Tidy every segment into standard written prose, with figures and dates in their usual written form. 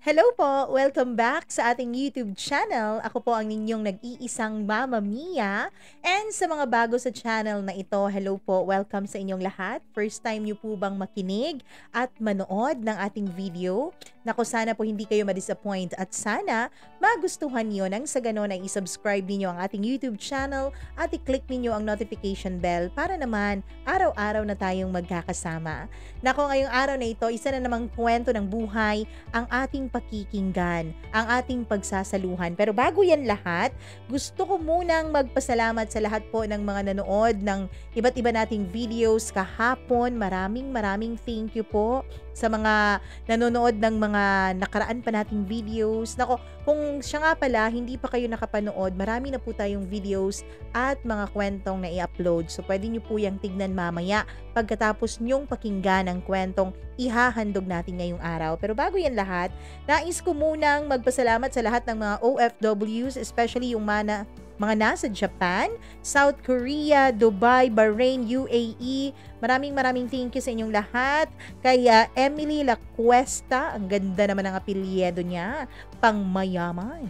Hello po! Welcome back sa ating YouTube channel. Ako po ang inyong nag-iisang Mama Mia. And sa mga bago sa channel na ito, hello po, welcome sa inyong lahat. First time niyo po bang makinig at manood ng ating video? Naku, sana po hindi kayo ma-disappoint at sana magustuhan niyo nang sa ganon ay i-subscribe niyo ang ating YouTube channel at i-click niyo ang notification bell para naman araw-araw na tayong magkakasama. Naku, ngayong araw na ito, isa na namang kwento ng buhay ang ating pakikinggan, ang ating pagsasaluhan. Pero bago yan lahat, gusto ko munang magpasalamat sa lahat po ng mga nanood ng iba't iba nating videos kahapon. Maraming thank you po sa mga nanonood ng mga nakaraan pa nating videos. Nako, kung siya nga pala, hindi pa kayo nakapanood, marami na po tayong videos at mga kwentong na i-upload. So, pwede nyo po yung tignan mamaya pagkatapos nyong pakinggan ang kwentong ihahandog natin ngayong araw. Pero bago yan lahat, nais ko munang magpasalamat sa lahat ng mga OFWs, especially yung mga nasa Japan, South Korea, Dubai, Bahrain, UAE. Maraming thank you sa inyong lahat. Kaya Emily Lacuesta, ang ganda naman ng apelyido niya, pangmayaman.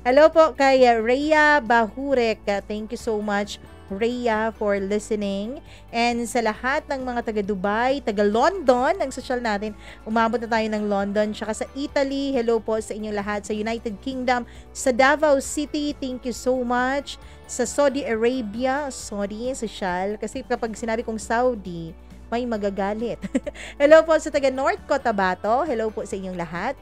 Hello po kay Rhea Bahurek. Thank you so much, Rhea, for listening. And sa lahat ng mga taga Dubai, taga London, ang social natin, umabot na tayo ng London, tsaka sa Italy, hello po sa inyong lahat, sa United Kingdom, sa Davao City, thank you so much. Sa Saudi Arabia, sorry, social, kasi kapag sinabi kong Saudi, may magagalit. Hello po sa taga North Cotabato, hello po sa inyong lahat.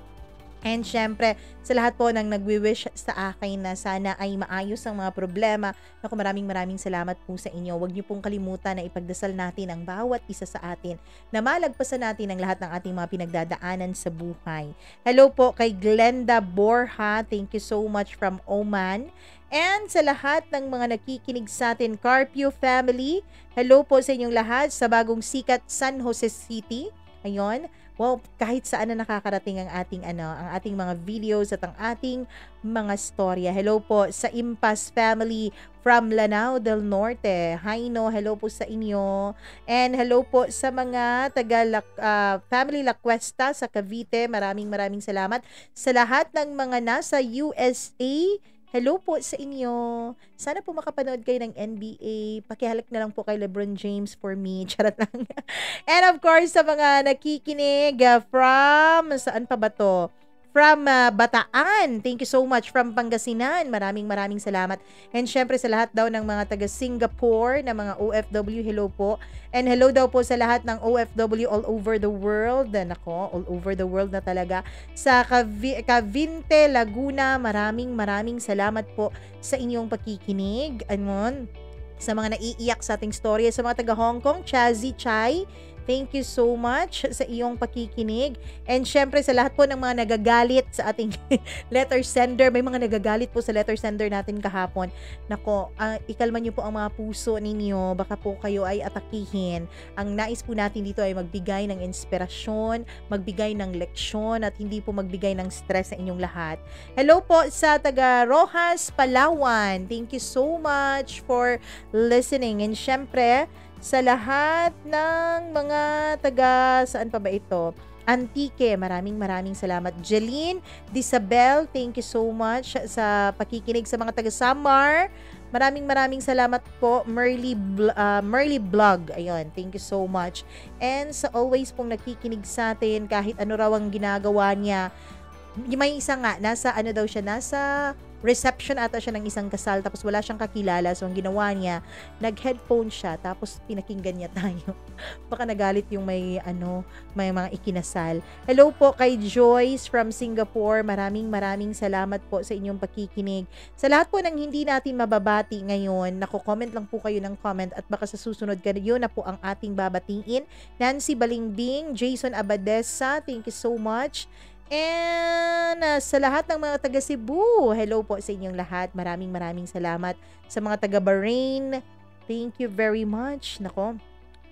And syempre, sa lahat po ng nagwi-wish sa akin na sana ay maayos ang mga problema. Naku, maraming salamat po sa inyo. Huwag niyo pong kalimutan na ipagdasal natin ang bawat isa sa atin na malagpasan natin ang lahat ng ating mga pinagdadaanan sa buhay. Hello po kay Glenda Borja. Thank you so much from Oman. And sa lahat ng mga nakikinig sa atin, Carpio family, hello po sa inyong lahat sa bagong sikat San Jose City. Ayun. Well, kahit saan na nakakarating ang ating mga videos at ang ating mga storya. Hello po sa Impas family from Lanao del Norte. Hi no, hello po sa inyo. And hello po sa mga family Lacuesta sa Cavite. Maraming salamat. Sa lahat ng mga nasa USA, hello po sa inyo. Sana po makapanood kayo ng NBA. Pakihalik na lang po kay LeBron James for me. Charot lang. And of course, sa mga nakikinig from, saan pa ba to? From Bataan. Thank you so much. From Pangasinan. Maraming salamat. And syempre sa lahat daw ng mga taga Singapore na mga OFW, hello po. And hello daw po sa lahat ng OFW all over the world. Nako, all over the world na talaga. Sa Cavite, Laguna, maraming salamat po sa inyong pakikinig. Anon, sa mga naiiyak sa ating storya, sa mga taga Hong Kong, Chazzy Chai, thank you so much sa iyong pakikinig. And syempre sa lahat po ng mga nagagalit sa ating letter sender. May mga nagagalit po sa letter sender natin kahapon. Nako, ikalman niyo po ang mga puso ninyo. Baka po kayo ay atakihin. Ang nais po natin dito ay magbigay ng inspirasyon, magbigay ng leksyon, at hindi po magbigay ng stress sa inyong lahat. Hello po sa taga Rojas, Palawan. Thank you so much for listening. And syempre, sa lahat ng mga taga, saan pa ba ito? Antique, maraming salamat. Jeline Disabel, thank you so much sa pakikinig. Sa mga taga Samar, maraming salamat po. Merly Vlog, ayun, thank you so much. And sa always pong nakikinig sa atin, kahit ano raw ang ginagawa niya. May isa nga, nasa reception ata siya ng isang kasal, tapos wala siyang kakilala, so ang ginawa niya, nag-headphone siya, tapos pinakinggan niya tayo. Baka nagalit yung may mga ikinasal. Hello po kay Joyce from Singapore. Maraming salamat po sa inyong pakikinig. Sa lahat po ng hindi natin mababati ngayon, comment lang po kayo ng comment at baka sa susunod yun na po ang ating babatiin. Nancy Balingbing, Jason Abadesa, thank you so much. And sa lahat ng mga taga Cebu, hello po sa inyong lahat. Maraming salamat. Sa mga taga Bahrain, thank you very much. Nako,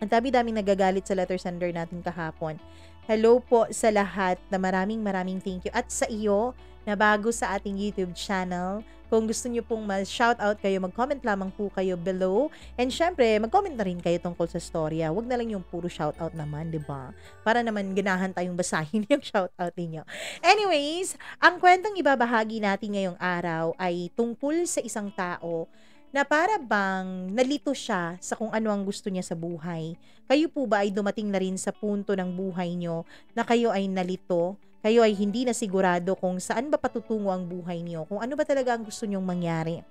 ang dami-daming nagagalit sa letter sender natin kahapon. Hello po sa lahat na maraming thank you. At sa iyo na bago sa ating YouTube channel, Kung gusto niyo pong ma-shoutout kayo, mag-comment lamang po kayo below. And syempre, mag-comment na rin kayo tungkol sa storya. Huwag na lang yung puro shoutout naman, di ba? Para naman ganahan tayong basahin yung shoutout ninyo. Anyways, ang kwentong ibabahagi natin ngayong araw ay tungkol sa isang tao na para bang nalito siya sa kung ano ang gusto niya sa buhay. Kayo po ba ay dumating na rin sa punto ng buhay nyo na kayo ay nalito? Kayo ay hindi na sigurado kung saan ba patutungo ang buhay niyo, kung ano ba talaga ang gusto nyong mangyari.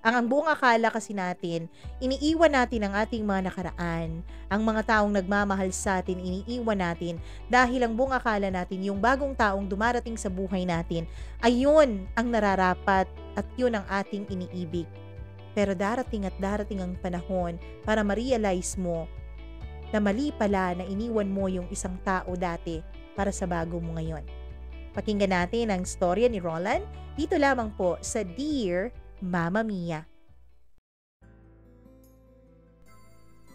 Ang buong akala kasi natin, iniiwan natin ang ating mga nakaraan. Ang mga taong nagmamahal sa atin, iniiwan natin dahil ang buong akala natin, yung bagong taong dumarating sa buhay natin, ayun ang nararapat at yun ang ating iniibig. Pero darating at darating ang panahon para ma-realize mo na mali pala na iniwan mo yung isang tao dati para sa bago mo ngayon. Pakinggan natin ang storya ni Roland dito lamang po sa Dear Mama Mia.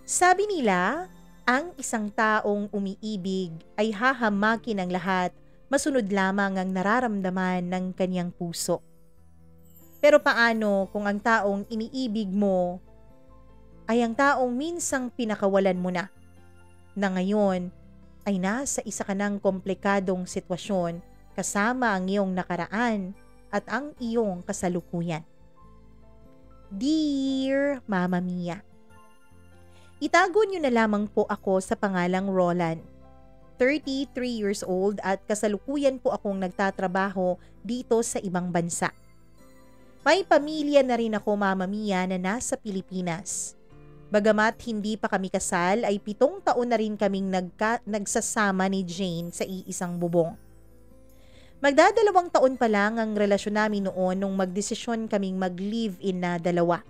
Sabi nila, ang isang taong umiibig ay hahamakin ang lahat, masunod lamang ang nararamdaman ng kanyang puso. Pero paano kung ang taong iniibig mo ay ang taong minsang pinakawalan mo na ngayon ay nasa isa ka ng komplikadong sitwasyon kasama ang iyong nakaraan at ang iyong kasalukuyan. Dear Mama Mia, itago niyo na lamang po ako sa pangalang Roland. 33 years old at kasalukuyan po akong nagtatrabaho dito sa ibang bansa. May pamilya na rin ako, Mama Mia, na nasa Pilipinas. Bagamat hindi pa kami kasal ay 7 taon na rin kaming nagsasama ni Jane sa iisang bubong. Magdadalawang taon pa lang ang relasyon namin noon nung magdesisyon kaming mag-live-in na dalawa.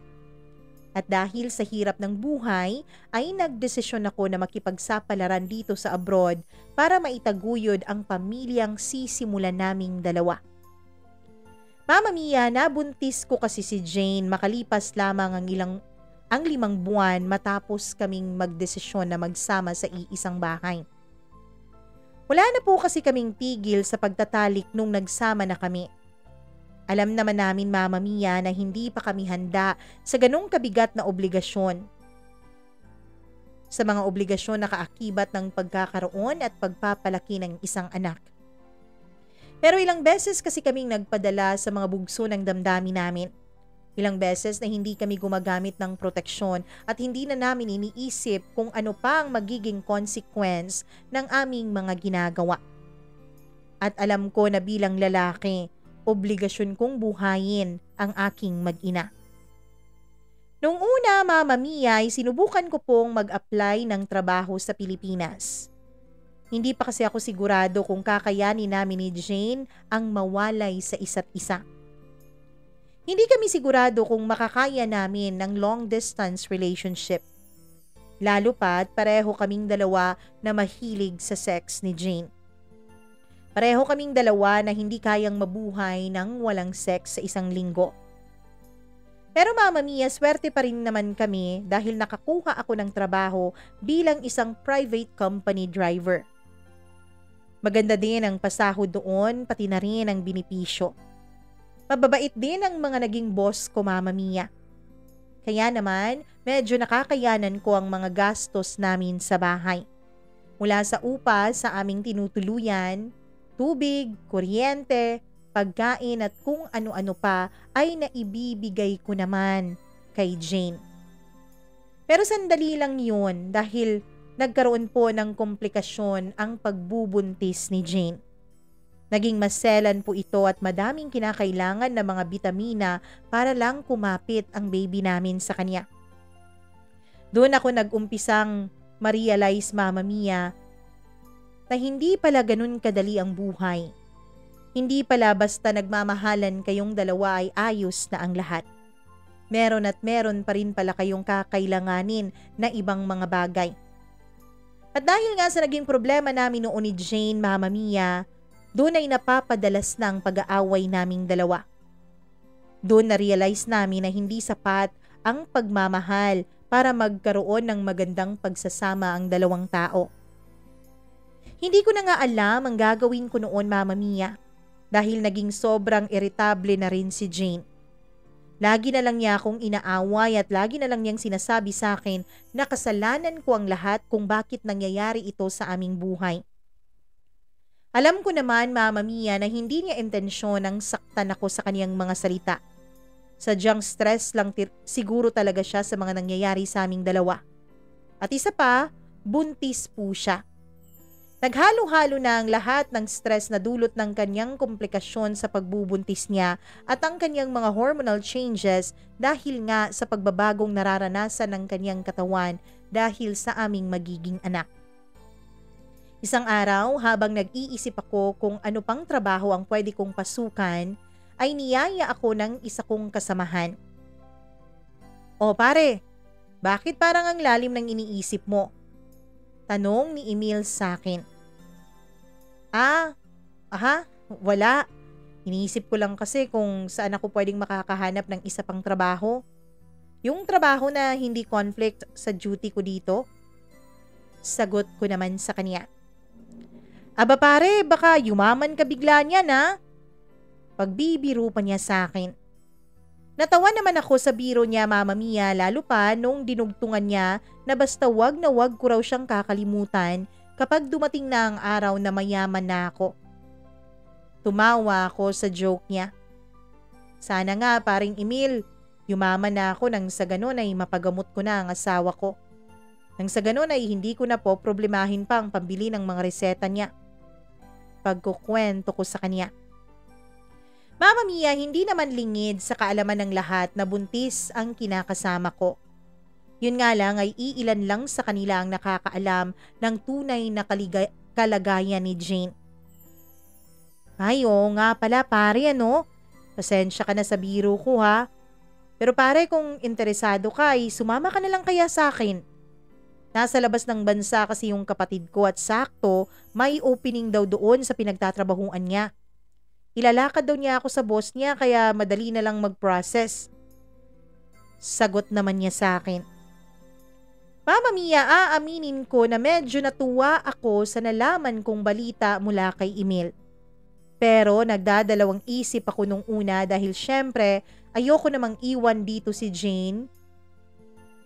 At dahil sa hirap ng buhay, ay nagdesisyon ako na makipagsapalaran dito sa abroad para maitaguyod ang pamilyang sisimulan naming dalawa. Mama Mia, nabuntis ko kasi si Jane makalipas lamang ang 5 buwan matapos kaming magdesisyon na magsama sa iisang bahay. Wala na po kasi kaming tigil sa pagtatalik nung nagsama na kami. Alam naman namin, Mama Mia, na hindi pa kami handa sa ganong kabigat na obligasyon. Sa mga obligasyon na kaakibat ng pagkakaroon at pagpapalaki ng isang anak. Pero ilang beses kasi kaming nagpadala sa mga bugso ng damdamin namin. Ilang beses na hindi kami gumagamit ng proteksyon at hindi na namin iniisip kung ano pa ang magiging consequence ng aming mga ginagawa. At alam ko na bilang lalaki, obligasyon kong buhayin ang aking mag-ina. Noong una, Mama Mia, ay sinubukan ko pong mag-apply ng trabaho sa Pilipinas. Hindi pa kasi ako sigurado kung kakayanin namin ni Jane ang mawalay sa isa't isa. Hindi kami sigurado kung makakaya namin ng long-distance relationship. Lalo pa't pareho kaming dalawa na mahilig sa sex ni Jane. Pareho kaming dalawa na hindi kayang mabuhay ng walang sex sa isang linggo. Pero Mama Mia, swerte pa rin naman kami dahil nakakuha ako ng trabaho bilang isang private company driver. Maganda din ang pasahod doon, pati na rin ang binipisyo. Mababait din ang mga naging boss ko, Mama Mia. Kaya naman, medyo nakakayanan ko ang mga gastos namin sa bahay. Mula sa upa sa aming tinutuluyan, tubig, kuryente, pagkain at kung ano-ano pa ay naibibigay ko naman kay Jane. Pero sandali lang yun dahil nagkaroon po ng komplikasyon ang pagbubuntis ni Jane. Naging maselan po ito at madaming kinakailangan na mga bitamina para lang kumapit ang baby namin sa kanya. Doon ako nag-umpisang ma-realize, Mama Mia, na hindi pala ganun kadali ang buhay. Hindi pala basta nagmamahalan kayong dalawa ay ayos na ang lahat. Meron at meron pa rin pala kayong kakailanganin na ibang mga bagay. At dahil nga sa naging problema namin noon ni Jane, Mama Mia, doon ay napapadalas na ang pag-aaway naming dalawa. Doon na-realize namin na hindi sapat ang pagmamahal para magkaroon ng magandang pagsasama ang dalawang tao. Hindi ko na nga alam ang gagawin ko noon, Mama Mia, dahil naging sobrang irritable na rin si Jane. Lagi na lang niya akong inaaway at lagi na lang niyang sinasabi sa akin na kasalanan ko ang lahat kung bakit nangyayari ito sa aming buhay. Alam ko naman, Mama Mia, na hindi niya intensyon ang saktan ako sa kaniyang mga salita. Sadyang stress lang siguro talaga siya sa mga nangyayari sa aming dalawa. At isa pa, buntis po siya. Naghalo-halo na ang lahat ng stress na dulot ng kanyang komplikasyon sa pagbubuntis niya at ang kanyang mga hormonal changes dahil nga sa pagbabagong nararanasan ng kanyang katawan dahil sa aming magiging anak. Isang araw, habang nag-iisip ako kung ano pang trabaho ang pwede kong pasukan, ay niyaya ako ng isa kong kasamahan. "O pare, bakit parang ang lalim ng iniisip mo?" tanong ni Emil sa akin. Wala. Iniisip ko lang kasi kung saan ako pwedeng makakahanap ng isa pang trabaho. Yung trabaho na hindi conflict sa duty ko dito." Sagot ko naman sa kanya. "Aba pare, baka yumaman ka bigla niyan ha?" Pagbibiro pa niya sa akin. Natawa naman ako sa biro niya, Mama Mia, lalo pa nung dinugtungan niya na basta wag na wag ko raw siyang kakalimutan kapag dumating na ang araw na mayaman na ako. Tumawa ako sa joke niya. Sana nga, paring Emil, yumaman na ako nang sa ganon ay mapagamot ko na ang asawa ko. Nang sa ganon ay hindi ko na po problemahin pa ang pambili ng mga reseta niya. Pagkukwento ko sa kanya. Mama Mia, hindi naman lingid sa kaalaman ng lahat na buntis ang kinakasama ko. Yun nga lang ay iilan lang sa kanila ang nakakaalam ng tunay na kalagayan ni Jane. Ay, oo nga pala pare, ano? Pasensya ka na sa biro ko ha. Pero pare, kung interesado ka ay sumama ka na lang kaya sa akin. Nasa labas ng bansa kasi yung kapatid ko at sakto may opening daw doon sa pinagtatrabahuan niya. Ilalakad daw niya ako sa boss niya kaya madali na lang mag-process. Sagot naman niya sa akin. Mama Mia, aaminin ko na medyo natuwa ako sa nalaman kong balita mula kay Emil. Pero nagdadalawang isip ako nung una dahil syempre ayoko namang iwan dito si Jane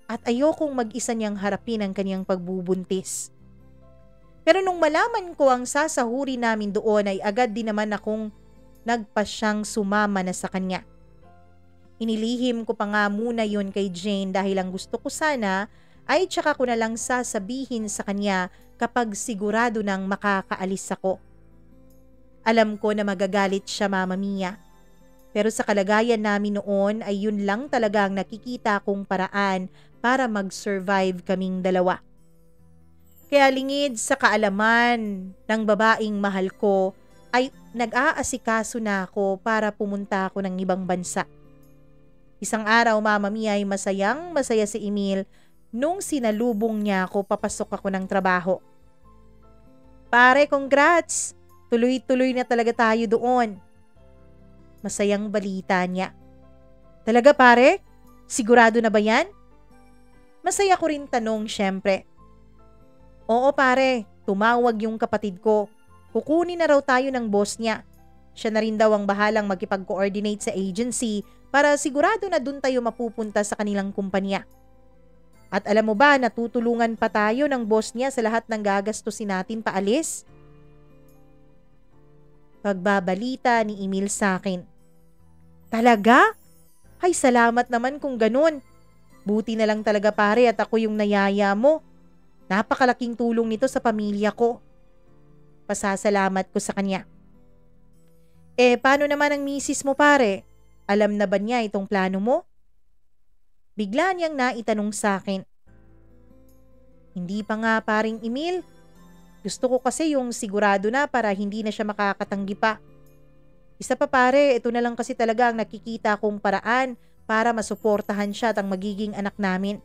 at ayokong mag-isa niyang harapin ang kanyang pagbubuntis. Pero nung malaman ko ang sasahuri namin doon ay agad din naman akong nagpasyang sumama na sa kanya. Inilihim ko pa nga muna yun kay Jane dahil ang gusto ko sana ay tsaka ko na lang sasabihin sa kanya kapag sigurado nang makakaalis ako. Alam ko na magagalit siya, Mama Mia. Pero sa kalagayan namin noon ay yun lang talaga ang nakikita kong paraan para mag-survive kaming dalawa. Kaya lingid sa kaalaman ng babaeng mahal ko ay nag-aasikaso na ako para pumunta ako ng ibang bansa. Isang araw, Mama Mia, ay masaya si Emil nung sinalubong niya ako papasok ako ng trabaho. Pare, congrats! Tuloy-tuloy na talaga tayo doon. Masayang balita niya. Talaga pare? Sigurado na ba yan? Masaya ko rin tanong syempre. Oo pare, tumawag yung kapatid ko. Kukunin na raw tayo ng boss niya. Siya na rin daw ang bahalang makipag-coordinate sa agency para sigurado na dun tayo mapupunta sa kanilang kumpanya. At alam mo ba, natutulungan pa tayo ng boss niya sa lahat ng gagastusin natin paalis? Pagbabalita ni Emil sa akin. Talaga? Ay, salamat naman kung ganun. Buti na lang talaga pare at ako yung nayaya mo. Napakalaking tulong nito sa pamilya ko. Pasasalamat ko sa kanya. Paano naman ang misis mo pare? Alam na ba niya itong plano mo? Bigla niyang naitanong sa akin. Hindi pa nga paring Emil. Gusto ko kasi yung sigurado na para hindi na siya makakatanggi pa. Isa pa pare, ito na lang kasi talaga ang nakikita kong paraan para masuportahan siya at ang magiging anak namin.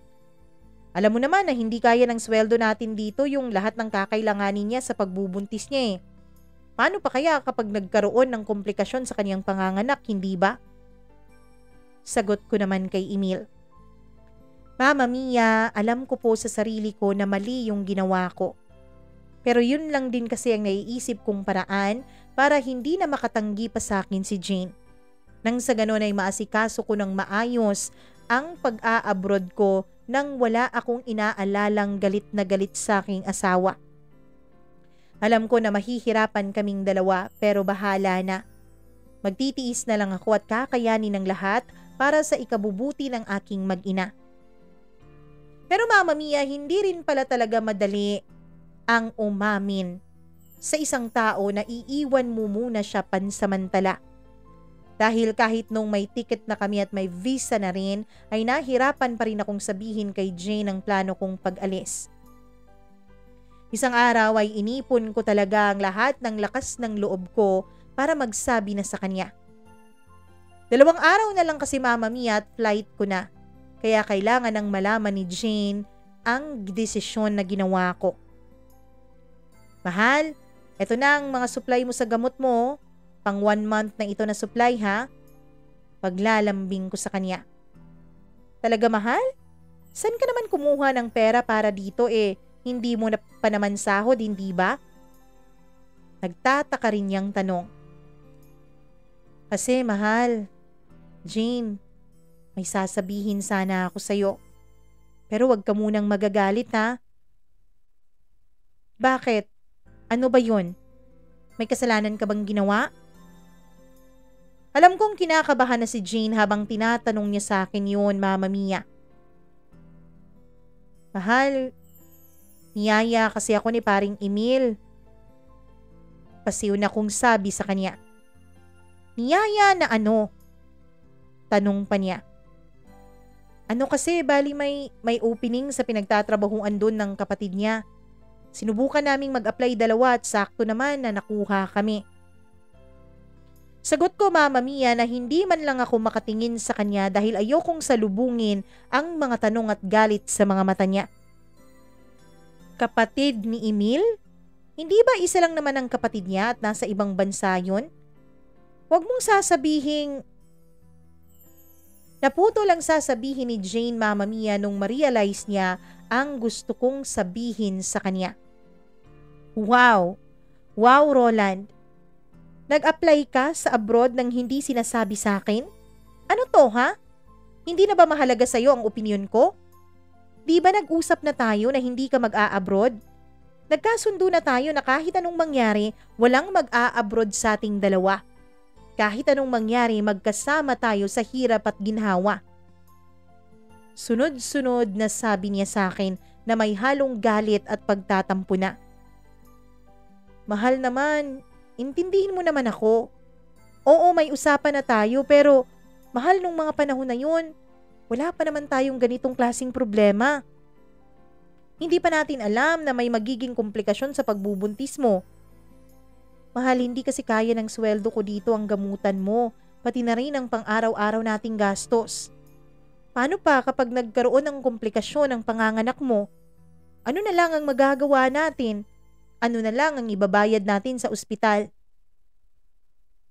Alam mo naman na hindi kaya ng sweldo natin dito yung lahat ng kakailanganin niya sa pagbubuntis niya eh. Paano pa kaya kapag nagkaroon ng komplikasyon sa kanyang panganganak, hindi ba? Sagot ko naman kay Emil. Mama Mia, alam ko po sa sarili ko na mali yung ginawa ko. Pero yun lang din kasi ang naiisip kong paraan para hindi na makatanggi pa sa akin si Jane. Nang sa ganon ay maasikaso ko ng maayos ang pag-a-abroad ko nang wala akong inaalalang galit na galit sa aking asawa. Alam ko na mahihirapan kaming dalawa pero bahala na. Magtitiis na lang ako at kakayanin ng lahat para sa ikabubuti ng aking mag-ina. Pero Mama Mia, hindi rin pala talaga madali ang umamin sa isang tao na iiwan mo muna siya pansamantala. Dahil kahit nung may ticket na kami at may visa na rin, ay nahirapan pa rin akong sabihin kay Jane ang plano kong pag-alis. Isang araw ay inipon ko talaga ang lahat ng lakas ng loob ko para magsabi na sa kanya. 2 araw na lang kasi Mama Mia at flight ko na, kaya kailangan ng malaman ni Jane ang desisyon na ginawa ko. Mahal, eto na ang mga supply mo sa gamot mo. Pang 1 month na ito na supply ha. Paglalambing ko sa kanya. Talaga mahal? Saan ka naman kumuha ng pera para dito hindi mo na pa naman sahod, hindi ba? Nagtataka rin niyang tanong. Kasi mahal, Jane, may sasabihin sana ako sa'yo. Pero wag ka munang magagalit ha. Bakit? Ano ba yun? May kasalanan ka bang ginawa? Alam kong kinakabahan na si Jane habang tinatanong niya sa akin yun, Mama Mia. Mahal, niyaya kasi ako ni paring Emil. Pasiw na kong sabi sa kanya. Niyaya na ano? Tanong pa niya. Ano kasi, bali may opening sa pinagtatrabahuan doon ng kapatid niya. Sinubukan naming mag-apply 2 at sakto naman na nakuha kami. Sagot ko Mama Mia na hindi man lang ako makatingin sa kanya dahil ayokong salubungin ang mga tanong at galit sa mga mata niya. Kapatid ni Emil? Hindi ba isa lang naman ang kapatid niya at nasa ibang bansa yun? Huwag mong sasabihin. Naputo lang sasabihin ni Jane Mama Mia nung ma-realize niya ang gusto kong sabihin sa kanya. Wow! Wow, Roland! Nag-apply ka sa abroad nang hindi sinasabi sa akin? Ano to ha? Hindi na ba mahalaga sa'yo ang opinyon ko? Di ba nag-usap na tayo na hindi ka mag-a-abroad? Nagkasundo na tayo na kahit anong mangyari, walang mag-a-abroad sa ating dalawa. Kahit anong mangyari, magkasama tayo sa hirap at ginhawa. Sunod-sunod na sabi niya sa akin na may halong galit at pagtatampo na. Mahal naman, intindihin mo naman ako. Oo, may usapan na tayo pero mahal nung mga panahon na yun, wala pa naman tayong ganitong klaseng problema. Hindi pa natin alam na may magiging komplikasyon sa pagbubuntis mo. Mahal, hindi kasi kaya ng sweldo ko dito ang gamutan mo, pati na rin ang pang-araw-araw nating gastos. Paano pa kapag nagkaroon ng komplikasyon ang panganganak mo? Ano na lang ang magagawa natin? Ano na lang ang ibabayad natin sa ospital?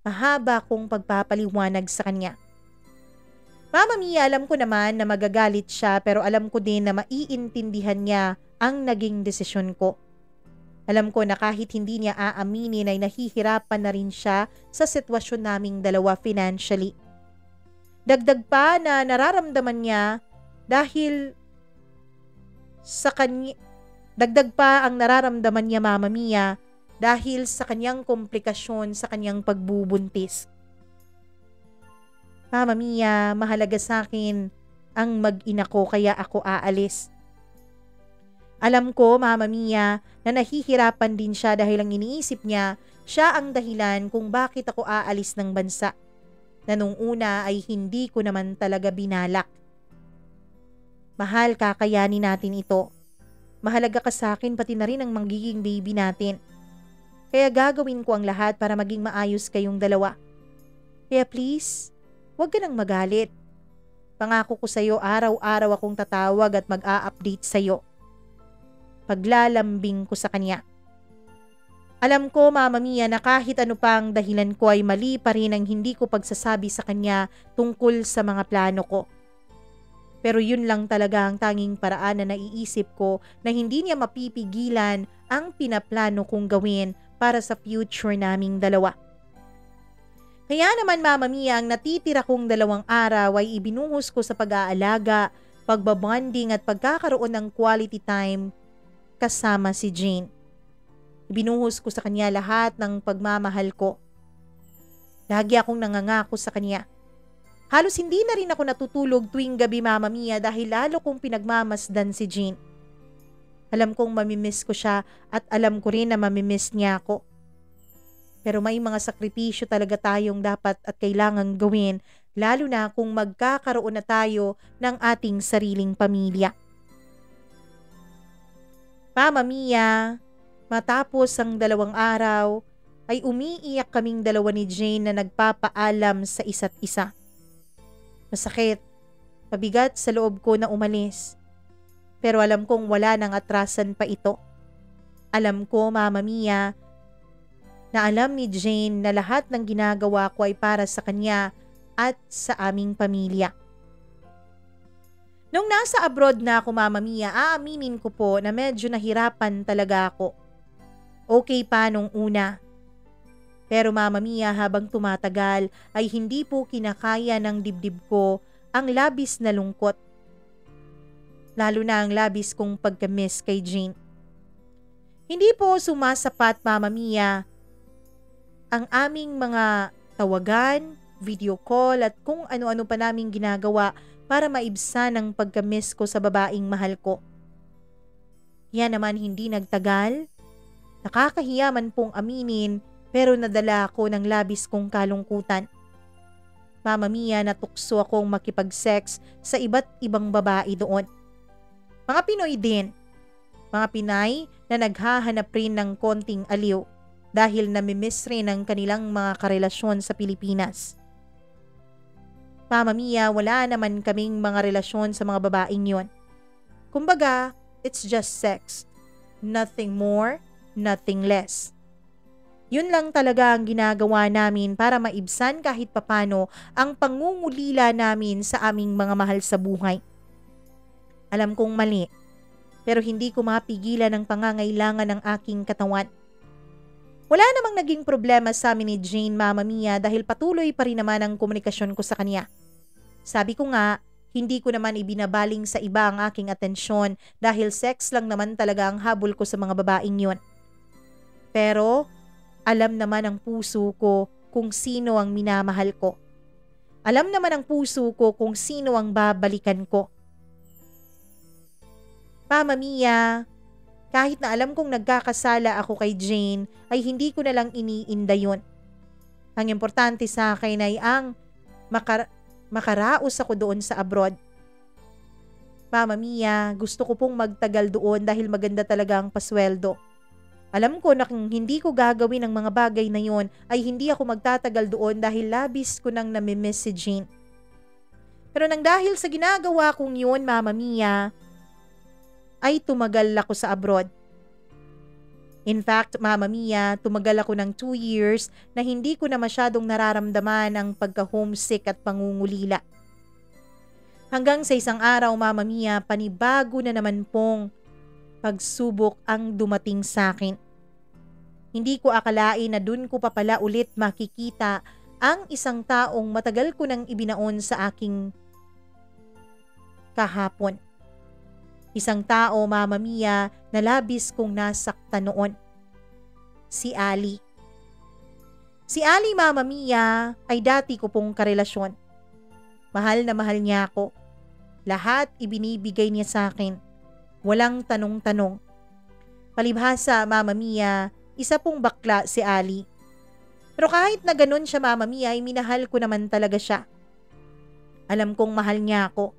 Mahaba kong pagpapaliwanag sa kanya. Mama Mia, alam ko naman na magagalit siya pero alam ko din na maiintindihan niya ang naging desisyon ko. Alam ko na kahit hindi niya aaminin ay nahihirapan na rin siya sa sitwasyon naming dalawa financially. Dagdag pa na nararamdaman niya dahil sa kanya, dagdag pa ang nararamdaman niya Mama Mia dahil sa kanyang komplikasyon sa kanyang pagbubuntis. Mama Mia, mahalaga sa akin ang mag-ina ko kaya ako aalis. Alam ko, Mama Mia, na nahihirapan din siya dahil ang iniisip niya, siya ang dahilan kung bakit ako aalis ng bansa. Na nung una ay hindi ko naman talaga binalak. Mahal, kakayanin natin ito. Mahalaga ka sa akin pati na rin ang magiging baby natin. Kaya gagawin ko ang lahat para maging maayos kayong dalawa. Kaya please, huwag ka nang magalit. Pangako ko sa'yo, araw-araw akong tatawag at mag-a-update sa'yo. Paglalambing ko sa kanya. Alam ko, Mama Mia, na kahit ano pang dahilan ko ay mali pa rin ang hindi ko pagsasabi sa kanya tungkol sa mga plano ko. Pero yun lang talaga ang tanging paraan na naiisip ko na hindi niya mapipigilan ang pinaplano kong gawin para sa future naming dalawa. Kaya naman Mama Mia, ang natitira kong 2 araw ay ibinuhos ko sa pag-aalaga, pagbabonding at pagkakaroon ng quality time kasama si Jane. Ibinuhos ko sa kanya lahat ng pagmamahal ko. Lagi akong nangangako sa kanya. Halos hindi na rin ako natutulog tuwing gabi Mama Mia dahil lalo kong pinagmamasdan si Jane. Alam kong mamimiss ko siya at alam ko rin na mamimiss niya ako. Pero may mga sakripisyo talaga tayong dapat at kailangang gawin, lalo na kung magkakaroon na tayo ng ating sariling pamilya. Mama Mia, matapos ang 2 araw, ay umiiyak kaming dalawa ni Jane na nagpapaalam sa isa't isa. Masakit, pabigat sa loob ko na umalis. Pero alam kong wala nang atrasan pa ito. Alam ko, Mama Mia, na alam ni Jane na lahat ng ginagawa ko ay para sa kanya at sa aming pamilya. Nung nasa abroad na ako Mama Mia, aaminin ko po na medyo nahirapan talaga ako. Okay pa nung una. Pero Mama Mia, habang tumatagal ay hindi po kinakaya ng dibdib ko ang labis na lungkot. Lalo na ang labis kong pagka-miss kay Jane. Hindi po sumasapat Mama Mia ang aming mga tawagan, video call at kung ano-ano pa naming ginagawa para maibsan ang pagka-miss ko sa babaeng mahal ko. Yan naman hindi nagtagal. Nakakahiya man pong aminin pero nadala ako ng labis kong kalungkutan. Mama Mia, natukso akong makipag-sex sa iba't ibang babae doon. Mga Pinoy din. Mga Pinay na naghahanap rin ng konting aliw dahil namimiss rin ang kanilang mga karelasyon sa Pilipinas. Mama Mia, wala naman kaming mga relasyon sa mga babaeng yon. Kumbaga, it's just sex. Nothing more, nothing less. Yun lang talaga ang ginagawa namin para maibsan kahit papano ang pangungulila namin sa aming mga mahal sa buhay. Alam kong mali, pero hindi ko mapigilan ang pangangailangan ng aking katawan. Wala namang naging problema sa amin ni Jane Mama Mia dahil patuloy pa rin naman ang komunikasyon ko sa kanya. Sabi ko nga, hindi ko naman ibinabaling sa iba ang aking atensyon dahil sex lang naman talaga ang habol ko sa mga babaeng yon. Pero alam naman ang puso ko kung sino ang minamahal ko. Alam naman ang puso ko kung sino ang babalikan ko. Mama Mia, kahit na alam kong nagkakasala ako kay Jane, ay hindi ko na lang iniinda yun. Ang importante sa akin ay ang makaraos ako doon sa abroad. Mama Mia, gusto ko pong magtagal doon dahil maganda talaga ang pasweldo. Alam ko na kung hindi ko gagawin ang mga bagay na yon, ay hindi ako magtatagal doon dahil labis ko nang namimiss si Jane. Pero nang dahil sa ginagawa kong yun, Mama Mia, ay tumagal ako sa abroad. In fact, Mama Mia, tumagal ako ng 2 years na hindi ko na masyadong nararamdaman ang pagka-homesick at pangungulila. Hanggang sa isang araw, Mama Mia, panibago na naman pong pagsubok ang dumating sa akin. Hindi ko akalain na dun ko pa pala ulit makikita ang isang taong matagal ko nang ibinaon sa aking kahapon. Isang tao, Mama Mia, na labis kong nasaktan noon. Si Ali. Si Ali, Mama Mia, ay dati ko pong karelasyon. Mahal na mahal niya ako. Lahat ibinibigay niya sa akin. Walang tanong-tanong. Palibhasa, Mama Mia, isa pong bakla si Ali. Pero kahit na ganun siya, Mama Mia, ay minahal ko naman talaga siya. Alam kong mahal niya ako.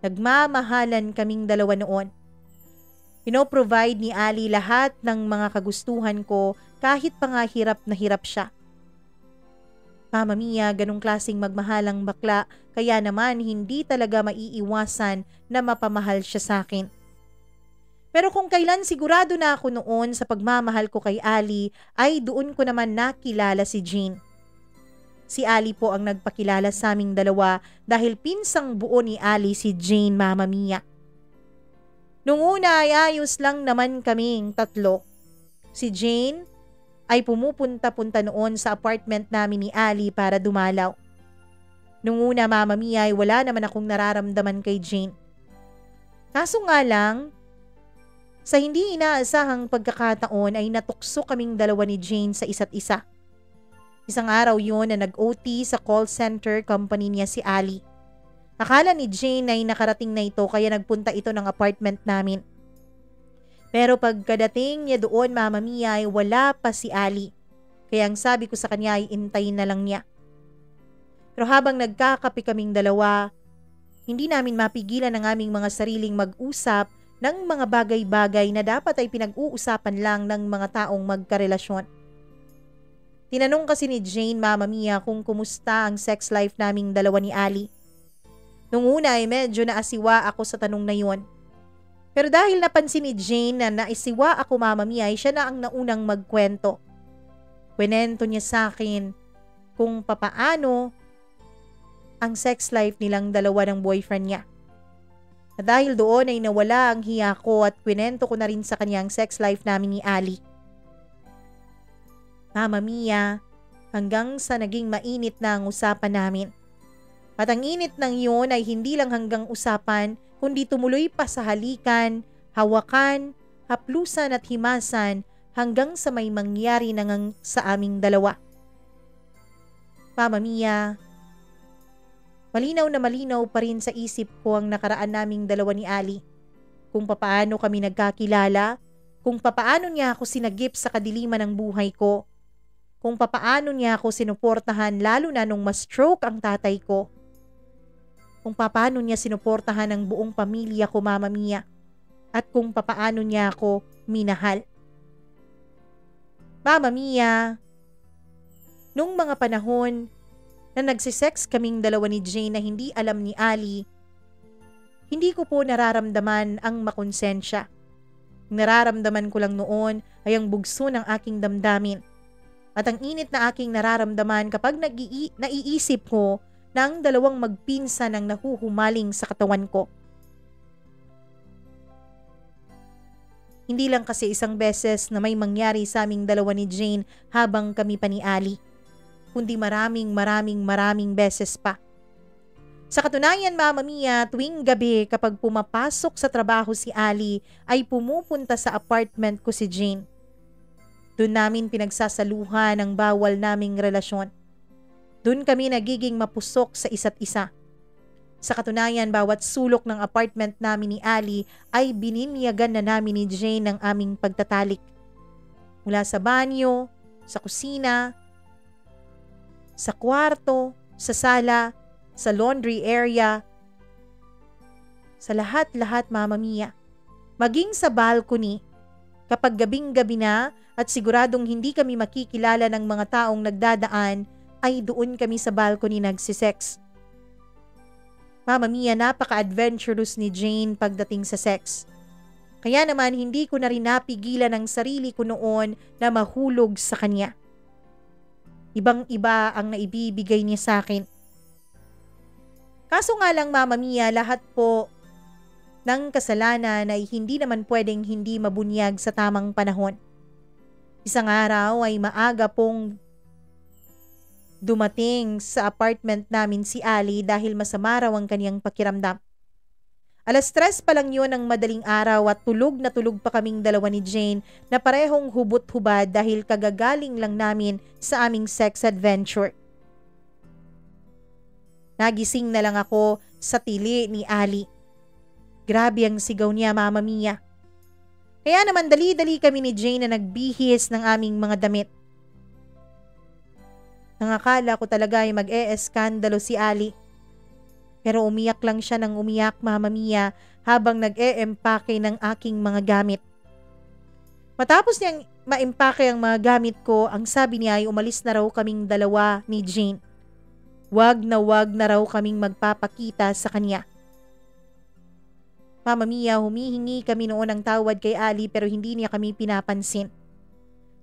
Nagmamahalan kaming dalawa noon. Pinoprovide ni Ali lahat ng mga kagustuhan ko kahit pa nga hirap na hirap siya. Mama Mia, ganong klaseng magmahalang bakla, kaya naman hindi talaga maiiwasan na mapamahal siya sa akin. Pero kung kailan sigurado na ako noon sa pagmamahal ko kay Ali, ay doon ko naman nakilala si Jane. Si Ali po ang nagpakilala sa aming dalawa dahil pinsang buo ni Ali si Jane, Mama Mia. Nung una ay ayos lang naman kaming tatlo. Si Jane, ay pumupunta-punta noon sa apartment namin ni Ali para dumalaw. Nung una, Mama Mia, ay wala naman akong nararamdaman kay Jane. Kaso nga lang, sa hindi inaasahang pagkakataon ay natukso kaming dalawa ni Jane sa isa't isa. Isang araw yun na nag-OT sa call center company niya si Ali. Akala ni Jane ay nakarating na ito kaya nagpunta ito ng apartment namin. Pero pagkadating niya doon, Mama Mia, ay wala pa si Ali. Kaya ang sabi ko sa kanya ay intayin na lang niya. Pero habang nagkakape kaming dalawa, hindi namin mapigilan ang aming mga sariling mag-usap ng mga bagay-bagay na dapat ay pinag-uusapan lang ng mga taong magkarelasyon. Tinanong kasi ni Jane, Mama Mia, kung kumusta ang sex life naming dalawa ni Ali. Nung una ay medyo naasiwa ako sa tanong na yon. Pero dahil napansin ni Jane na naisiwa ako, Mama Mia, ay siya na ang naunang magkwento. Kwento niya sa akin kung papaano ang sex life nilang dalawa ng boyfriend niya. At dahil doon ay nawala ang hiya ko at kwento ko na rin sa kanya ang sex life namin ni Ali. Mama Mia, hanggang sa naging mainit na ang usapan namin. At ang init ng iyon ay hindi lang hanggang usapan, kundi tumuloy pa sa halikan, hawakan, haplusan at himasan hanggang sa may mangyari na sa aming dalawa. Mama Mia, malinaw na malinaw pa rin sa isip ko ang nakaraan naming dalawa ni Ali. Kung papaano kami nagkakilala, kung papaano niya ako sinagip sa kadiliman ng buhay ko, kung papaano niya ako sinuportahan lalo na nung ma-stroke ang tatay ko, kung papaano niya sinuportahan ang buong pamilya ko, Mama Mia, at kung papaano niya ako minahal. Mama Mia, nung mga panahon na nagsisex kaming dalawa ni Jane na hindi alam ni Ali, hindi ko po nararamdaman ang makonsensya. Nararamdaman ko lang noon ay ang bugso ng aking damdamin. At ang init na aking nararamdaman kapag naiisip ko na ang dalawang magpinsan ang nahuhumaling sa katawan ko. Hindi lang kasi isang beses na may mangyari sa aming dalawa ni Jane habang kami pa ni Ali, kundi maraming beses pa. Sa katunayan, Mama Mia, tuwing gabi kapag pumapasok sa trabaho si Ali ay pumupunta sa apartment ko si Jane. Doon namin pinagsasaluhan ang bawal naming relasyon. Doon kami nagiging mapusok sa isa't isa. Sa katunayan, bawat sulok ng apartment namin ni Ali ay bininyagan na namin ni Jane ng aming pagtatalik. Mula sa banyo, sa kusina, sa kwarto, sa sala, sa laundry area, sa lahat-lahat, Mama Mia. Maging sa balcony, kapag gabing-gabi na at siguradong hindi kami makikilala ng mga taong nagdadaan, ay doon kami sa balcony nagsisex. Mama Mia, napaka-adventurous ni Jane pagdating sa sex. Kaya naman hindi ko na rin napigilan ang sarili ko noon na mahulog sa kanya. Ibang-iba ang naibibigay niya sa akin. Kaso nga lang, Mama Mia, lahat po ng kasalanan ay hindi naman pwedeng hindi mabunyag sa tamang panahon. Isang araw ay maaga pong dumating sa apartment namin si Ali dahil masama raw ang kaniyang pakiramdam. 3:00 pa lang yun ng madaling araw at tulog na tulog pa kaming dalawa ni Jane na parehong hubot-hubad dahil kagagaling lang namin sa aming sex adventure. Nagising na lang ako sa tili ni Ali. Grabe ang sigaw niya, Mama Mia. Kaya naman dali-dali kami ni Jane na nagbihis ng aming mga damit. Nangakala ko talaga ay mag-e-eskandalo si Ali. Pero umiyak lang siya ng umiyak, Mama Mia, habang nag-e-empake ng aking mga gamit. Matapos niyang ma-empake ang mga gamit ko, ang sabi niya ay umalis na raw kaming dalawa ni Jane. Wag na raw kaming magpapakita sa kanya. Mama Mia, humihingi kami noon ng tawad kay Ali pero hindi niya kami pinapansin.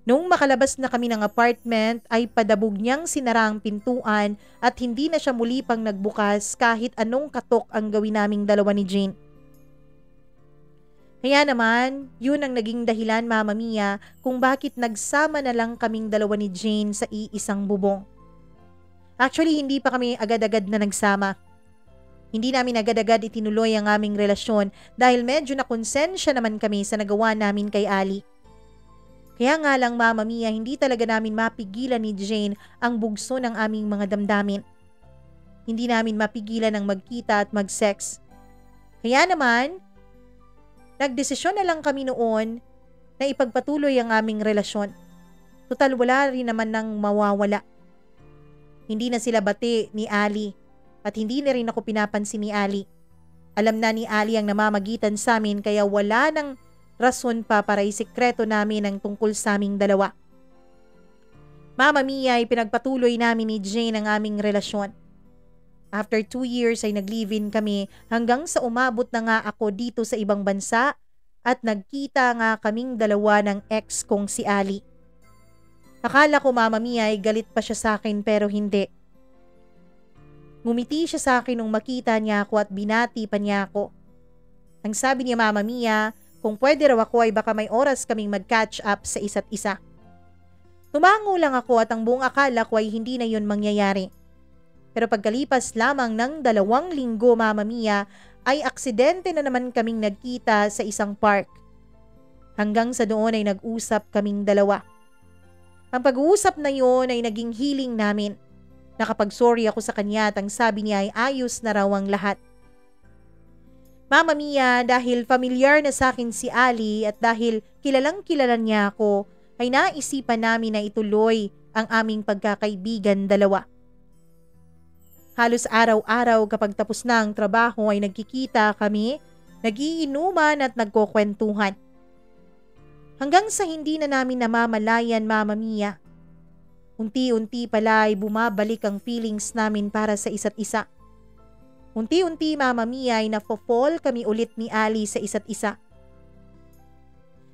Nung makalabas na kami ng apartment ay padabog niyang sinara ang pintuan at hindi na siya muli pang nagbukas kahit anong katok ang gawin naming dalawa ni Jane. Kaya naman, yun ang naging dahilan, Mama Mia, kung bakit nagsama na lang kaming dalawa ni Jane sa iisang bubong. Actually, hindi pa kami agad-agad na nagsama. Hindi namin agad-agad itinuloy ang aming relasyon dahil medyo nakonsensya naman kami sa nagawa namin kay Ali. Kaya nga lang, Mama Mia, hindi talaga namin mapigilan ni Jane ang bugso ng aming mga damdamin. Hindi namin mapigilan ang magkita at mag-sex. Kaya naman, nagdesisyon na lang kami noon na ipagpatuloy ang aming relasyon. Total wala rin naman nang mawawala. Hindi na sila bati ni Ali at hindi na rin ako pinapansin ni Ali. Alam na ni Ali ang namamagitan sa amin kaya wala nang rason pa para isikreto namin ang tungkol sa aming dalawa. Mama Mia, ay pinagpatuloy namin ni Jane ang aming relasyon. After 2 years ay nag-live-in kami hanggang sa umabot na nga ako dito sa ibang bansa at nagkita nga kaming dalawa ng ex kong si Ali. Akala ko, Mama Mia, ay galit pa siya sa akin pero hindi. Ngumiti siya sa akin nung makita niya ako at binati pa niya ako. Ang sabi niya, Mama Mia, kung pwede raw ako ay baka may oras kaming mag-catch up sa isa't isa. Tumango lang ako at ang buong akala ko ay hindi na yun mangyayari. Pero pagkalipas lamang ng 2 linggo, Mama Mia, ay aksidente na naman kaming nagkita sa isang park. Hanggang sa doon ay nag-usap kaming dalawa. Ang pag-uusap na yon ay naging healing namin. Nakapag-sorry ako sa kanya at ang sabi niya ay ayos na raw ang lahat. Mama Mia, dahil familiar na sa akin si Ali at dahil kilalang kilala niya ako, ay naisipan namin na ituloy ang aming pagkakaibigan dalawa. Halos araw-araw kapag tapos na ang trabaho ay nagkikita kami, nagiinuman at nagkukwentuhan. Hanggang sa hindi na namin namamalayan, Mama Mia. Unti-unti pala ay bumabalik ang feelings namin para sa isa't isa. Unti-unti, Mama Mia, ay nafo-fall kami ulit ni Ali sa isa't isa.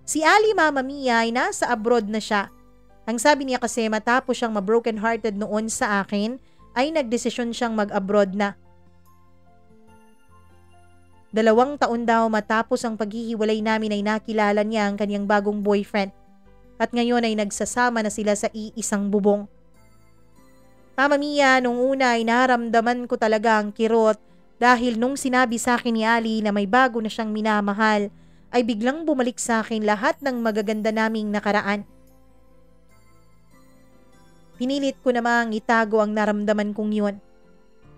Si Ali, Mama Mia, ay nasa abroad na siya. Ang sabi niya kasi matapos siyang ma-broken hearted noon sa akin, ay nagdesisyon siyang mag-abroad na. 2 taon daw matapos ang paghihiwalay namin ay nakilala niya ang kanyang bagong boyfriend at ngayon ay nagsasama na sila sa iisang bubong. Mama Mia, nung una ay naramdaman ko talaga ang kirot dahil nung sinabi sa akin ni Ali na may bago na siyang minamahal ay biglang bumalik sa akin lahat ng magaganda naming nakaraan. Pinilit ko namang itago ang naramdaman kong yun.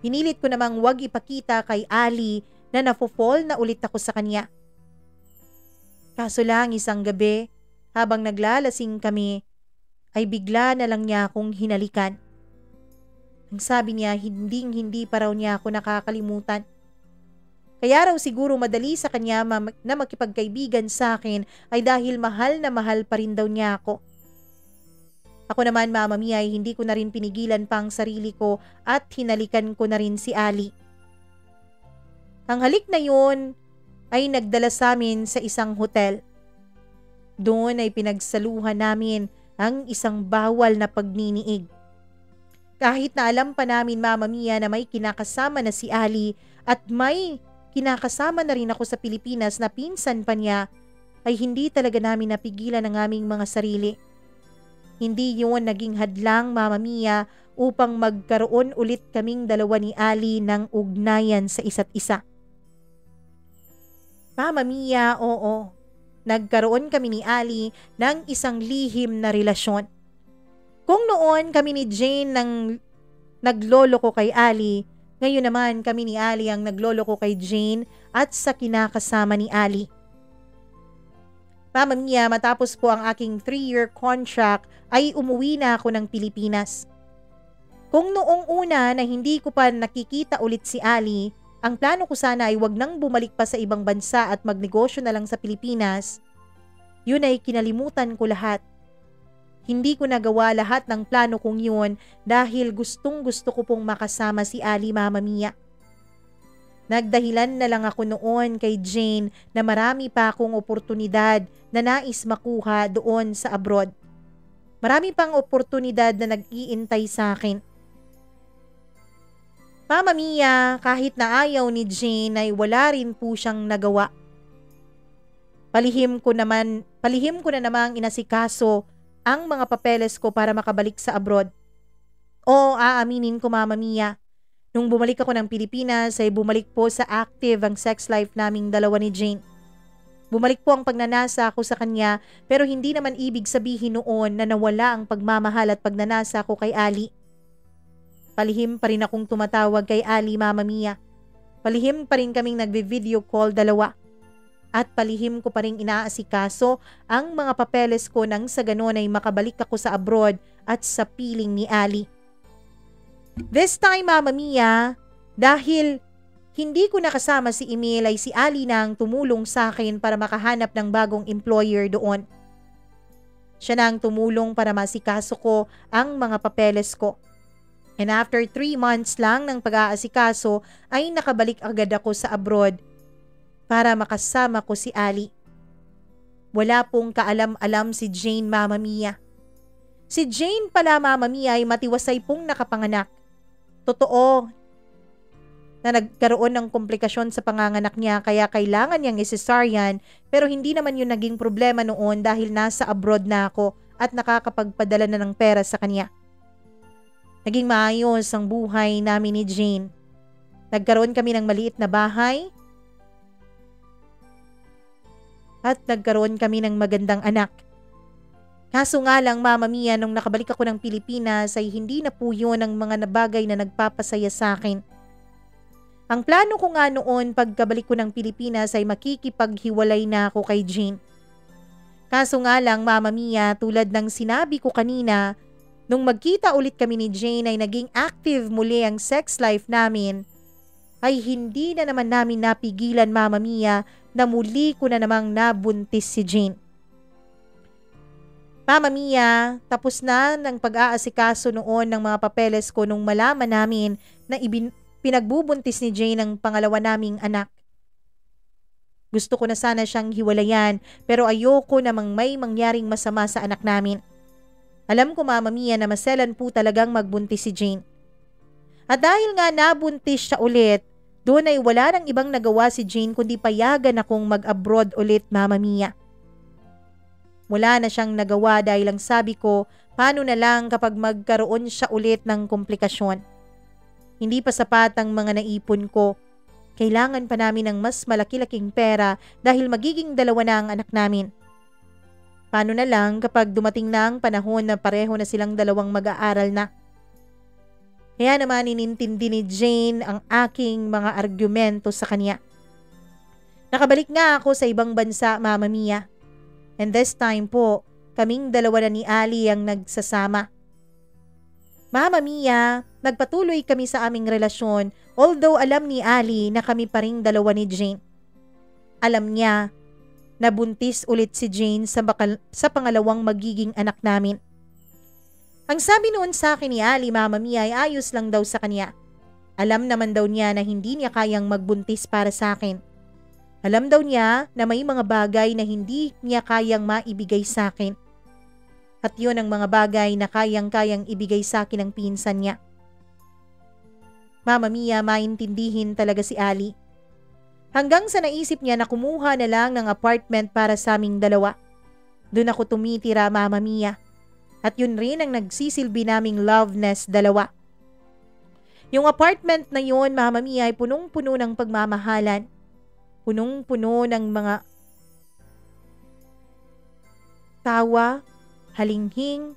Pinilit ko namang wag ipakita kay Ali na nafo-fall na ulit ako sa kanya. Kaso lang isang gabi, habang naglalasing kami, ay bigla na lang niya akong hinalikan. Ang sabi niya, hindi pa raw niya ako nakakalimutan. Kaya raw siguro madali sa kanya na makipagkaibigan sa akin ay dahil mahal na mahal pa rin daw niya ako. Ako naman, Mama Mia, ay hindi ko na rin pinigilan pa ang sarili ko at hinalikan ko na rin si Ali. Ang halik na yun ay nagdala sa amin sa isang hotel. Doon ay pinagsaluhan namin ang isang bawal na pagniniig. Kahit na alam pa namin, Mama Mia, na may kinakasama na si Ali at may kinakasama na rin ako sa Pilipinas na pinsan pa niya, ay hindi talaga namin napigilan ang aming mga sarili. Hindi yun naging hadlang, Mama Mia, upang magkaroon ulit kaming dalawa ni Ali ng ugnayan sa isa't isa. Mama Mia, oo. Nagkaroon kami ni Ali ng isang lihim na relasyon. Kung noon kami ni Jane nang nagloloko kay Ali, ngayon naman kami ni Ali ang nagloloko kay Jane at sa kinakasama ni Ali. Mama Mia, matapos po ang aking 3-year contract ay umuwi na ako ng Pilipinas. Kung noong una na hindi ko pa nakikita ulit si Ali, ang plano ko sana ay wag nang bumalik pa sa ibang bansa at magnegosyo na lang sa Pilipinas. Yun ay kinalimutan ko lahat. Hindi ko nagawa lahat ng plano kong yun dahil gustong-gusto ko pong makasama si Ali, Mama Mia. Nagdahilan na lang ako noon kay Jane na marami pa akong oportunidad na nais makuha doon sa abroad. Marami pang oportunidad na nag-iintay sa akin. Mama Mia, kahit na ayaw ni Jane ay wala rin po siyang nagawa. Palihim ko na namang inasikaso ang mga papeles ko para makabalik sa abroad. O aaminin ko, Mama Mia, nung bumalik ako ng Pilipinas ay bumalik po sa active ang sex life naming dalawa ni Jane. Bumalik po ang pagnanasa ko sa kanya pero hindi naman ibig sabihin noon na nawala ang pagmamahal at pagnanasa ko kay Ali. Palihim pa rin akong tumatawag kay Ali, Mama Mia. Palihim pa rin kaming nagvi-video call dalawa. At palihim ko pa rin inaasikaso ang mga papeles ko nang sa ganon ay makabalik ako sa abroad at sa piling ni Ali. This time, Mama Mia, dahil hindi ko nakasama si Emil ay si Ali na ang tumulong sa akin para makahanap ng bagong employer doon. Siya na ang tumulong para masikaso ko ang mga papeles ko. And after 3 months lang ng pag-aasikaso ay nakabalik agad ako sa abroad para makasama ko si Ali. Wala pong kaalam-alam si Jane, Mama Mia. Si Jane pala, Mama Mia, ay matiwasay pong nakapanganak. Totoo na nagkaroon ng komplikasyon sa panganganak niya kaya kailangan niyang i-cesarean pero hindi naman yun naging problema noon dahil nasa abroad na ako at nakakapagpadala na ng pera sa kanya. Naging maayos ang buhay namin ni Jane. Nagkaroon kami ng maliit na bahay at nagkaroon kami ng magandang anak. Kaso nga lang, Mama Mia, nung nakabalik ako ng Pilipinas ay hindi na po yun ang mga bagay na nagpapasaya sa akin. Ang plano ko nga noon pagkabalik ko ng Pilipinas ay makikipaghiwalay na ako kay Jane. Kaso nga lang, Mama Mia, tulad ng sinabi ko kanina, nung magkita ulit kami ni Jane ay naging active muli ang sex life namin, ay hindi na naman namin napigilan, Mama Mia, na muli ko na namang nabuntis si Jane. Mama Mia, tapos na ng pag-aasikaso noon ng mga papeles ko nung malaman namin na pinagbubuntis ni Jane ang pangalawa naming anak. Gusto ko na sana siyang hiwalayan pero ayoko namang may mangyaring masama sa anak namin. Alam ko, Mama Mia, na maselan po talagang magbuntis si Jane. At dahil nga nabuntis siya ulit, doon ay wala nang ibang nagawa si Jane kundi payagan akong mag-abroad ulit, Mama Mia. Wala na siyang nagawa dahil ang sabi ko, paano na lang kapag magkaroon siya ulit ng komplikasyon. Hindi pa sapat ang mga naipon ko. Kailangan pa namin ng mas malaki-laking pera dahil magiging dalawa na ang anak namin. Paano na lang kapag dumating na ang panahon na pareho na silang dalawang mag-aaral na? Kaya naman inintindi ni Jane ang aking mga argumento sa kanya. Nakabalik nga ako sa ibang bansa, Mama Mia. And this time po, kaming dalawa na ni Ali ang nagsasama. Mama Mia, nagpatuloy kami sa aming relasyon although alam ni Ali na kami pa ring dalawa ni Jane. Alam niya na buntis ulit si Jane sa pangalawang magiging anak namin. Ang sabi noon sa akin ni Ali, Mama Mia, ay ayos lang daw sa kanya. Alam naman daw niya na hindi niya kayang magbuntis para sa akin. Alam daw niya na may mga bagay na hindi niya kayang maibigay sa akin. At yun ang mga bagay na kayang-kayang ibigay sa akin ng pinsan niya. Mama Mia, maintindihin talaga si Ali. Hanggang sa naisip niya na kumuha na lang ng apartment para sa aming dalawa. Doon ako tumitira, Mama Mia. At yun rin ang nagsisilbi naming love nest dalawa. Yung apartment na yun, Mama Mia, ay punong-puno ng pagmamahalan. Punong-puno ng mga tawa, halinghing,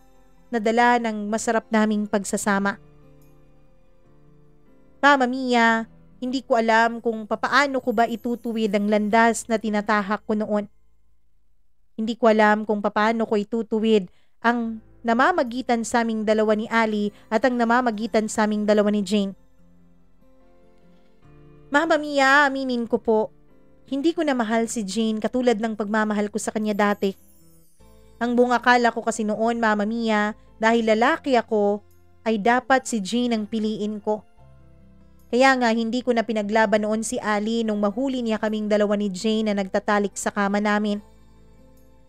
na dala ng masarap naming pagsasama. Mama Mia, hindi ko alam kung papaano ko ba itutuwid ang landas na tinatahak ko noon. Hindi ko alam kung papaano ko itutuwid ang namamagitan sa aming dalawa ni Ali at ang namamagitan sa aming dalawa ni Jane. Mama Mia, aminin ko po, hindi ko na mahal si Jane katulad ng pagmamahal ko sa kanya dati. Ang buong akala ko kasi noon, Mama Mia, dahil lalaki ako, ay dapat si Jane ang piliin ko. Kaya nga hindi ko na pinaglaban noon si Ali nung mahuli niya kaming dalawa ni Jane na nagtatalik sa kama namin.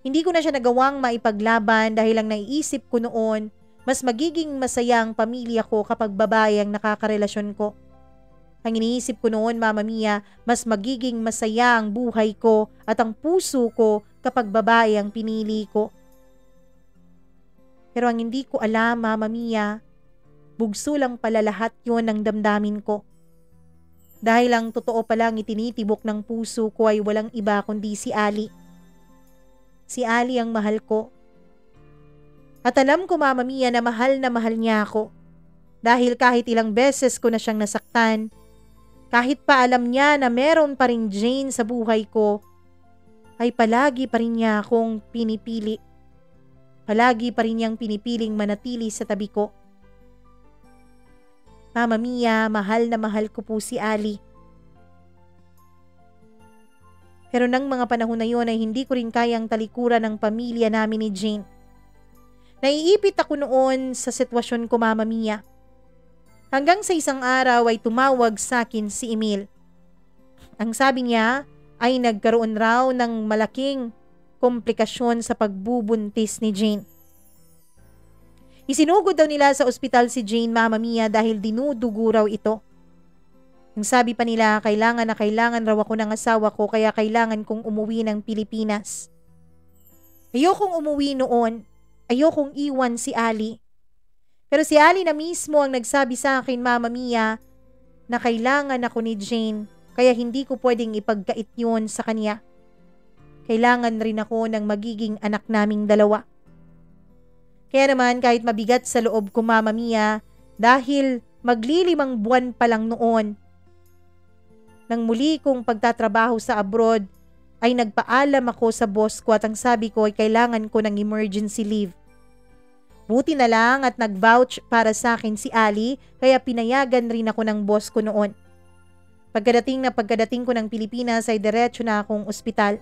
Hindi ko na siya nagawang maipaglaban dahil ang naiisip ko noon, mas magiging masaya ang pamilya ko kapag babae ang nakakarelasyon ko. Ang iniisip ko noon, Mama Mia, mas magiging masaya ang buhay ko at ang puso ko kapag babae ang pinili ko. Pero ang hindi ko alam, Mama Mia, bugso lang pala lahat yon ng damdamin ko. Dahil ang totoo palang itinitibok ng puso ko ay walang iba kundi si Ali. Si Ali ang mahal ko. At alam ko, Mama Mia, na mahal niya ako. Dahil kahit ilang beses ko na siyang nasaktan, kahit pa alam niya na meron pa rin Jane sa buhay ko, ay palagi pa rin niya akong pinipili. Palagi pa rin niyang pinipiling manatili sa tabi ko. Mama Mia, mahal na mahal ko po si Ali. Pero nang mga panahon na yon ay hindi ko rin kayang talikuran ng pamilya namin ni Jane. Naiipit ako noon sa sitwasyon ko, Mama Mia. Hanggang sa isang araw ay tumawag sa akin si Emil. Ang sabi niya ay nagkaroon raw ng malaking komplikasyon sa pagbubuntis ni Jane. Isinugod daw nila sa ospital si Jane, Mama Mia, dahil dinudugo raw ito. Ang sabi pa nila, kailangan na kailangan raw ako ng asawa ko kaya kailangan kong umuwi ng Pilipinas. Ayokong umuwi noon. Ayokong iwan si Ali. Pero si Ali na mismo ang nagsabi sa akin, Mama Mia, na kailangan ako ni Jane kaya hindi ko pwedeng ipagkait yun sa kanya. Kailangan rin ako ng magiging anak naming dalawa. Kaya naman kahit mabigat sa loob ko, Mama Mia, dahil maglilimang buwan pa lang noon, nang muli kong pagtatrabaho sa abroad, ay nagpaalam ako sa boss ko at ang sabi ko ay kailangan ko ng emergency leave. Buti na lang at nag-vouch para sa akin si Ali kaya pinayagan rin ako ng boss ko noon. Pagkadating ko ng Pilipinas ay diretso na akong ospital.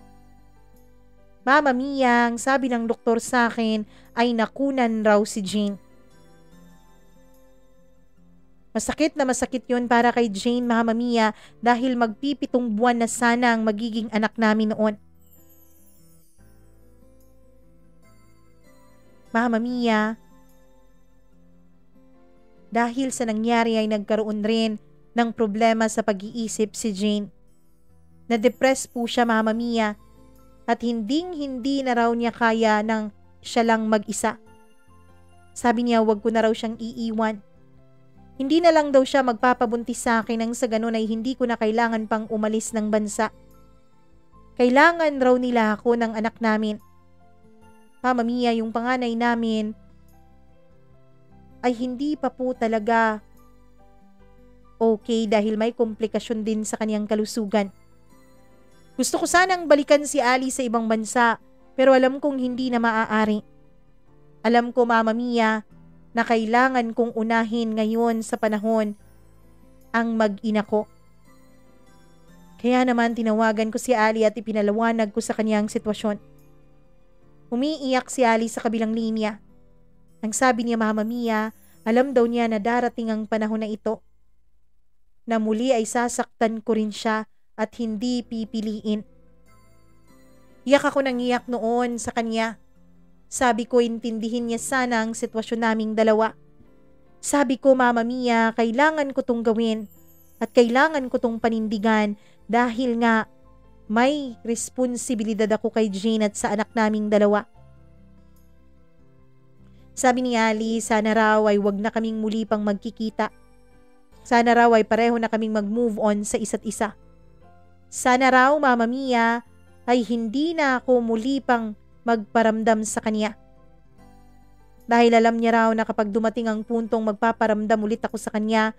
Mama Mia, ang sabi ng doktor sa akin ay nakunan raw si Jane. Masakit na masakit yun para kay Jane, Mama Mia, dahil magpipitong buwan na sana ang magiging anak namin noon. Mama Mia, dahil sa nangyari ay nagkaroon rin ng problema sa pag-iisip si Jane. Na-depress po siya, Mama Mia, at hindi na raw niya kaya ng siya lang mag-isa. Sabi niya wag ko na raw siyang iiwan. Hindi na lang daw siya magpapabuntis sa akin nang sa ganun ay hindi ko na kailangan pang umalis ng bansa. Kailangan raw nila ako ng anak namin. Mama Mia, yung panganay namin ay hindi pa po talaga okay dahil may komplikasyon din sa kanyang kalusugan. Gusto ko sanang balikan si Ali sa ibang bansa pero alam kong hindi na maaari. Alam ko, Mama Mia, na kailangan kong unahin ngayon sa panahon ang mag-ina ko. Kaya naman tinawagan ko si Ali at ipinalawanag ko sa kanyang sitwasyon. Umiiyak si Ali sa kabilang linya. Ang sabi niya, Mama Mia, alam daw niya na darating ang panahon na ito, na muli ay sasaktan ko rin siya at hindi pipiliin. Iyak ako ng iyak noon sa kanya. Sabi ko intindihin niya sana ang sitwasyon naming dalawa. Sabi ko, Mama Mia, kailangan ko tong gawin at kailangan ko tong panindigan dahil nga may responsibilidad ako kay Jane at sa anak naming dalawa. Sabi ni Ali, sana raw ay wag na kaming muli pang magkikita. Sana raw ay pareho na kaming mag-move on sa isa't isa. Sana raw, Mama Mia, ay hindi na ako muli pang magparamdam sa kanya. Dahil alam niya raw na kapag dumating ang puntong magpaparamdam ulit ako sa kanya,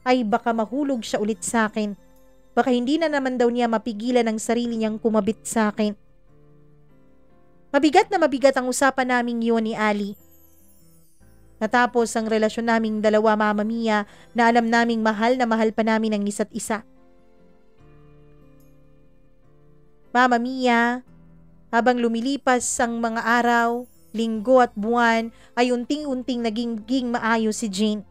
ay baka mahulog siya ulit sa akin. Baka hindi na naman daw niya mapigilan ang sarili niyang kumabit sa akin. Mabigat na mabigat ang usapan naming yun ni Ali. Natapos ang relasyon naming dalawa, Mama Mia, na alam naming mahal na mahal pa namin ang isa't isa. Mama Mia, habang lumilipas ang mga araw, linggo at buwan, ay unting-unting naging maayos si Jane.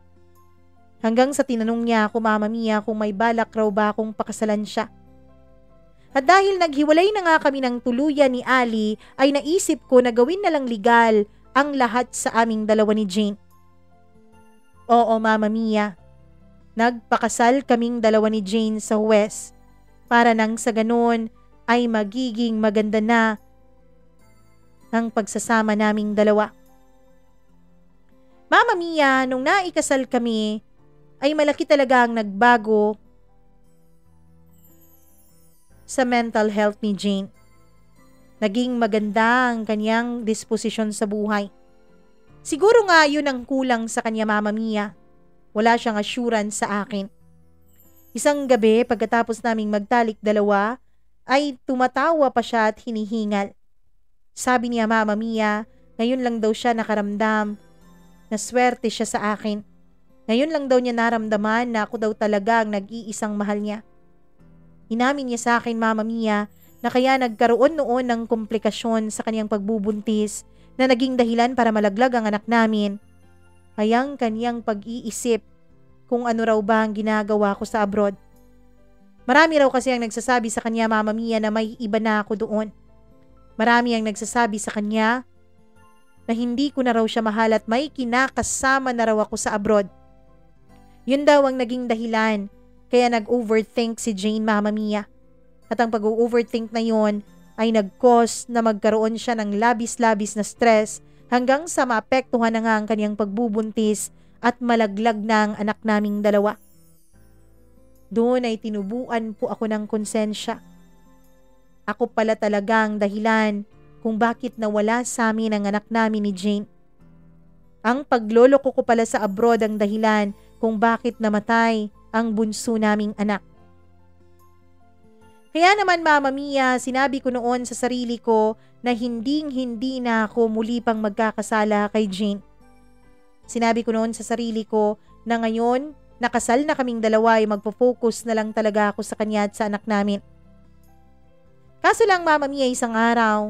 Hanggang sa tinanong niya ako, Mama Mia, kung may balak raw ba akong pakasalan siya. At dahil naghiwalay na nga kami ng tuluyan ni Ali, ay naisip ko na gawin na lang legal ang lahat sa aming dalawa ni Jane. Oo, Mama Mia. Nagpakasal kaming dalawa ni Jane sa huwes para nang sa ganun ay magiging maganda na ang pagsasama naming dalawa. Mama Mia, nung naikasal kami, ay malaki talaga ang nagbago sa mental health ni Jane. Naging maganda ang kanyang disposisyon sa buhay. Siguro nga yun ang kulang sa kanya, Mama Mia. Wala siyang assurance sa akin. Isang gabi pagkatapos naming magtalik dalawa, ay tumatawa pa siya at hinihingal. Sabi niya, Mama Mia, ngayon lang daw siya nakaramdam na swerte siya sa akin. Ngayon lang daw niya naramdaman na ako daw talaga ang nag-iisang mahal niya. Inamin niya sa akin, Mama Mia, na kaya nagkaroon noon ng komplikasyon sa kanyang pagbubuntis na naging dahilan para malaglag ang anak namin ay ang kanyang pag-iisip kung ano raw ba ang ginagawa ko sa abroad. Marami raw kasi ang nagsasabi sa kanya, Mama Mia, na may iba na ako doon. Marami ang nagsasabi sa kanya na hindi ko na raw siya mahal at may kinakasama na raw ako sa abroad. Yun daw ang naging dahilan kaya nag-overthink si Jane, Mama Mia. At ang pag-overthink na yon ay nag-cause na magkaroon siya ng labis-labis na stress hanggang sa maapektuhan na nga ang kanyang pagbubuntis at malaglag na ang anak naming dalawa. Doon ay tinubuan po ako ng konsensya. Ako pala talaga ang dahilan kung bakit nawala sa amin ang anak namin ni Jane. Ang pagloloko ko pala sa abroad ang dahilan kung bakit namatay ang bunso naming anak. Kaya naman, Mama Mia, sinabi ko noon sa sarili ko na hindi na ako muli pang magkakasala kay Jane. Sinabi ko noon sa sarili ko na ngayon, nakasal na kaming dalawa ay magpo-focus na lang talaga ako sa kanya at sa anak namin. Kaso lang, Mama Mia, isang araw,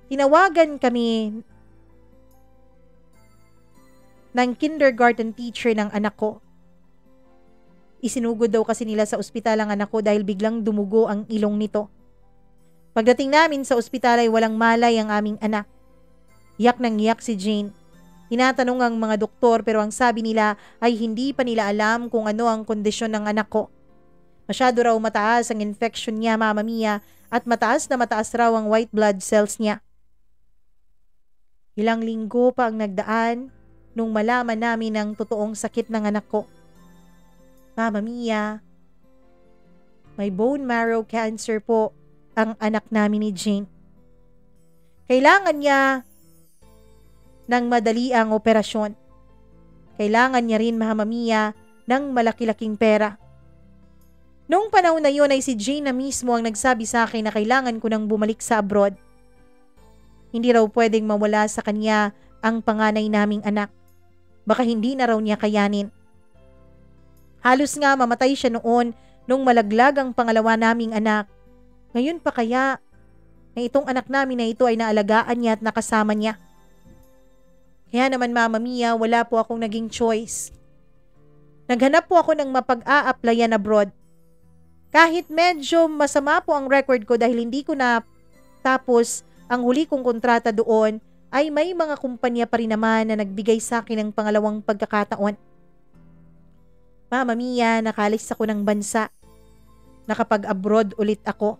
tinawagan kami ng kindergarten teacher ng anak ko. Isinugod daw kasi nila sa ospital ang anak ko dahil biglang dumugo ang ilong nito. Pagdating namin sa ospital ay walang malay ang aming anak. Iyak nang iyak si Jane. Tinatanong ang mga doktor pero ang sabi nila ay hindi pa nila alam kung ano ang kondisyon ng anak ko. Masyado raw mataas ang infection niya, Mama Mia, at mataas na mataas raw ang white blood cells niya. Ilang linggo pa ang nagdaan nung malaman namin ang totoong sakit ng anak ko. Mama Mia, may bone marrow cancer po ang anak namin ni Jane. Kailangan niya ng madali ang operasyon. Kailangan niya rin, Mama Mia, ng malaki-laking pera. Noong panahon na yun ay si Jane na mismo ang nagsabi sa akin na kailangan ko nang bumalik sa abroad. Hindi raw pwedeng mawala sa kanya ang panganay naming anak. Baka hindi na raw niya kayanin. Halos nga mamatay siya noon nung malaglag ang pangalawa naming anak. Ngayon pa kaya na itong anak namin na ito ay naalagaan niya at nakasama niya. Kaya naman, Mama Mia, wala po akong naging choice. Naghanap po ako ng mapag-a-applyan abroad. Kahit medyo masama po ang record ko dahil hindi ko na tapos ang huli kong kontrata doon, ay may mga kumpanya pa rin naman na nagbigay sa akin ng pangalawang pagkakataon. Mama Mia, nakalis ako ng bansa. Nakapag-abroad ulit ako.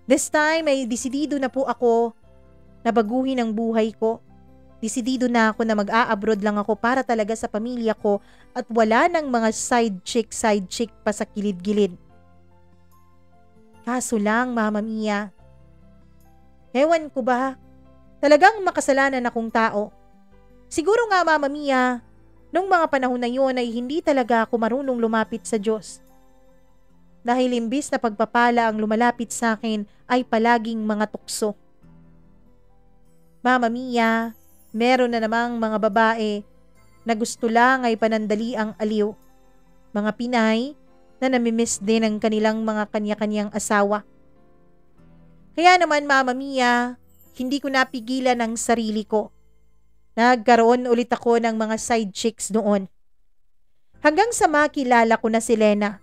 This time ay desidido na po ako na baguhin ang buhay ko. Desidido na ako na mag-a-abroad lang ako para talaga sa pamilya ko at wala ng mga side chick pa sa kilid-gilid. Kaso lang, Mama Mia, ewan ko ba, talagang makasalanan akong tao. Siguro nga, Mama Mia, nung mga panahon na yun ay hindi talaga ako marunong lumapit sa Diyos. Dahil imbis na pagpapala ang lumalapit sa akin ay palaging mga tukso. Mama Mia, meron na namang mga babae na gusto lang ay panandali ang aliw. Mga Pinay na namimiss din ang kanilang mga kanya-kanyang asawa. Kaya naman, Mama Mia, hindi ko napigilan ang sarili ko. Nagkaroon ulit ako ng mga side chicks noon. Hanggang sa makilala ko na si Lena.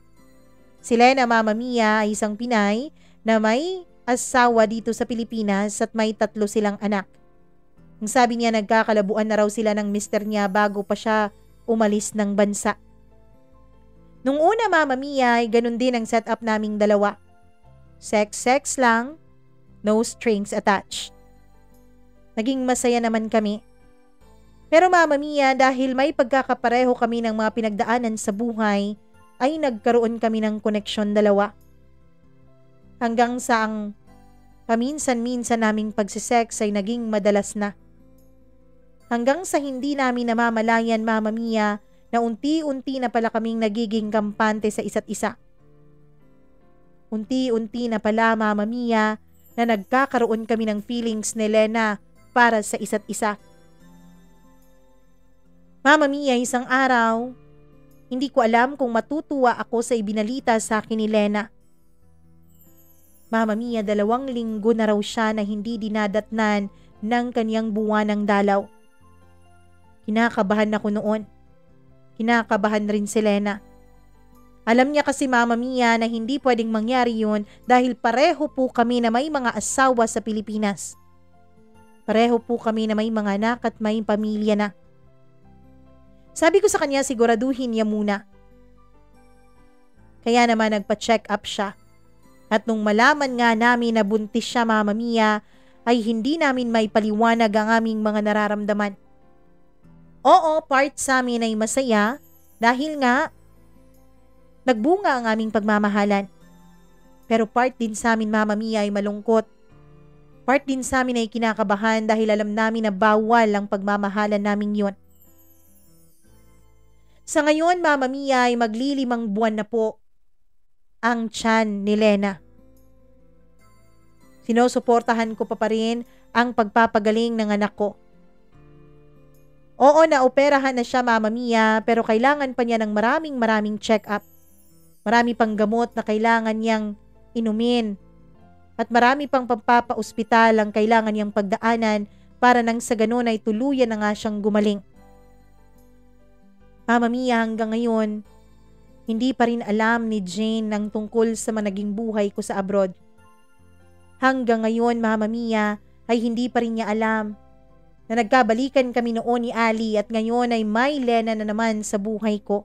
Si Lena, Mama Mia, ay isang Pinay na may asawa dito sa Pilipinas at may 3 silang anak. Ang sabi niya, nagkakalabuan na raw sila ng mister niya bago pa siya umalis ng bansa. Nung una, Mama Mia, ay ganun din ang setup naming dalawa. Sex lang, no strings attached. Naging masaya naman kami. Pero Mama Mia, dahil may pagkakapareho kami ng mga pinagdaanan sa buhay, ay nagkaroon kami ng koneksyon dalawa. Hanggang sa ang paminsan-minsan naming pagsisex ay naging madalas na. Hanggang sa hindi namin namamalayan, Mama Mia, na unti-unti na pala kaming nagiging kampante sa isa't isa. Unti-unti na pala, Mama Mia, na nagkakaroon kami ng feelings ni Lena para sa isa't isa. Mama Mia, isang araw, hindi ko alam kung matutuwa ako sa ibinalita sa akin ni Lena. Mama Mia, 2 linggo na raw siya na hindi dinadatnan ng kaniyang buwanang dalaw. Kinakabahan ako noon. Kinakabahan rin si Lena. Alam niya kasi, Mama Mia, na hindi pwedeng mangyari yun dahil pareho po kami na may mga asawa sa Pilipinas. Pareho po kami na may mga anak at may pamilya na. Sabi ko sa kanya, siguraduhin niya muna. Kaya naman nagpa-check up siya. At nung malaman nga namin na buntis siya, Mama Mia, ay hindi namin may paliwanag ang aming mga nararamdaman. Oo, part sa amin ay masaya dahil nga nagbunga ang aming pagmamahalan. Pero part din sa amin, Mama Mia, ay malungkot. Part din sa amin ay kinakabahan dahil alam namin na bawal ang pagmamahalan namin yon. Sa ngayon, Mama Mia, ay 5 buwan na po ang tiyan ni Lena. Sinusuportahan ko pa rin ang pagpapagaling ng anak ko. Oo, naoperahan na siya, Mama Mia, pero kailangan pa niya ng maraming check-up. Marami pang gamot na kailangan niyang inumin. At marami pang pampapa-ospital ang kailangan niyang pagdaanan para nang sa ganun ay tuluyan na nga siyang gumaling. Mama Mia, hanggang ngayon, hindi pa rin alam ni Jane ang tungkol sa naging buhay ko sa abroad. Hanggang ngayon, Mama Mia, ay hindi pa rin niya alam na nagkabalikan kami noon ni Ali at ngayon ay may Lena na naman sa buhay ko.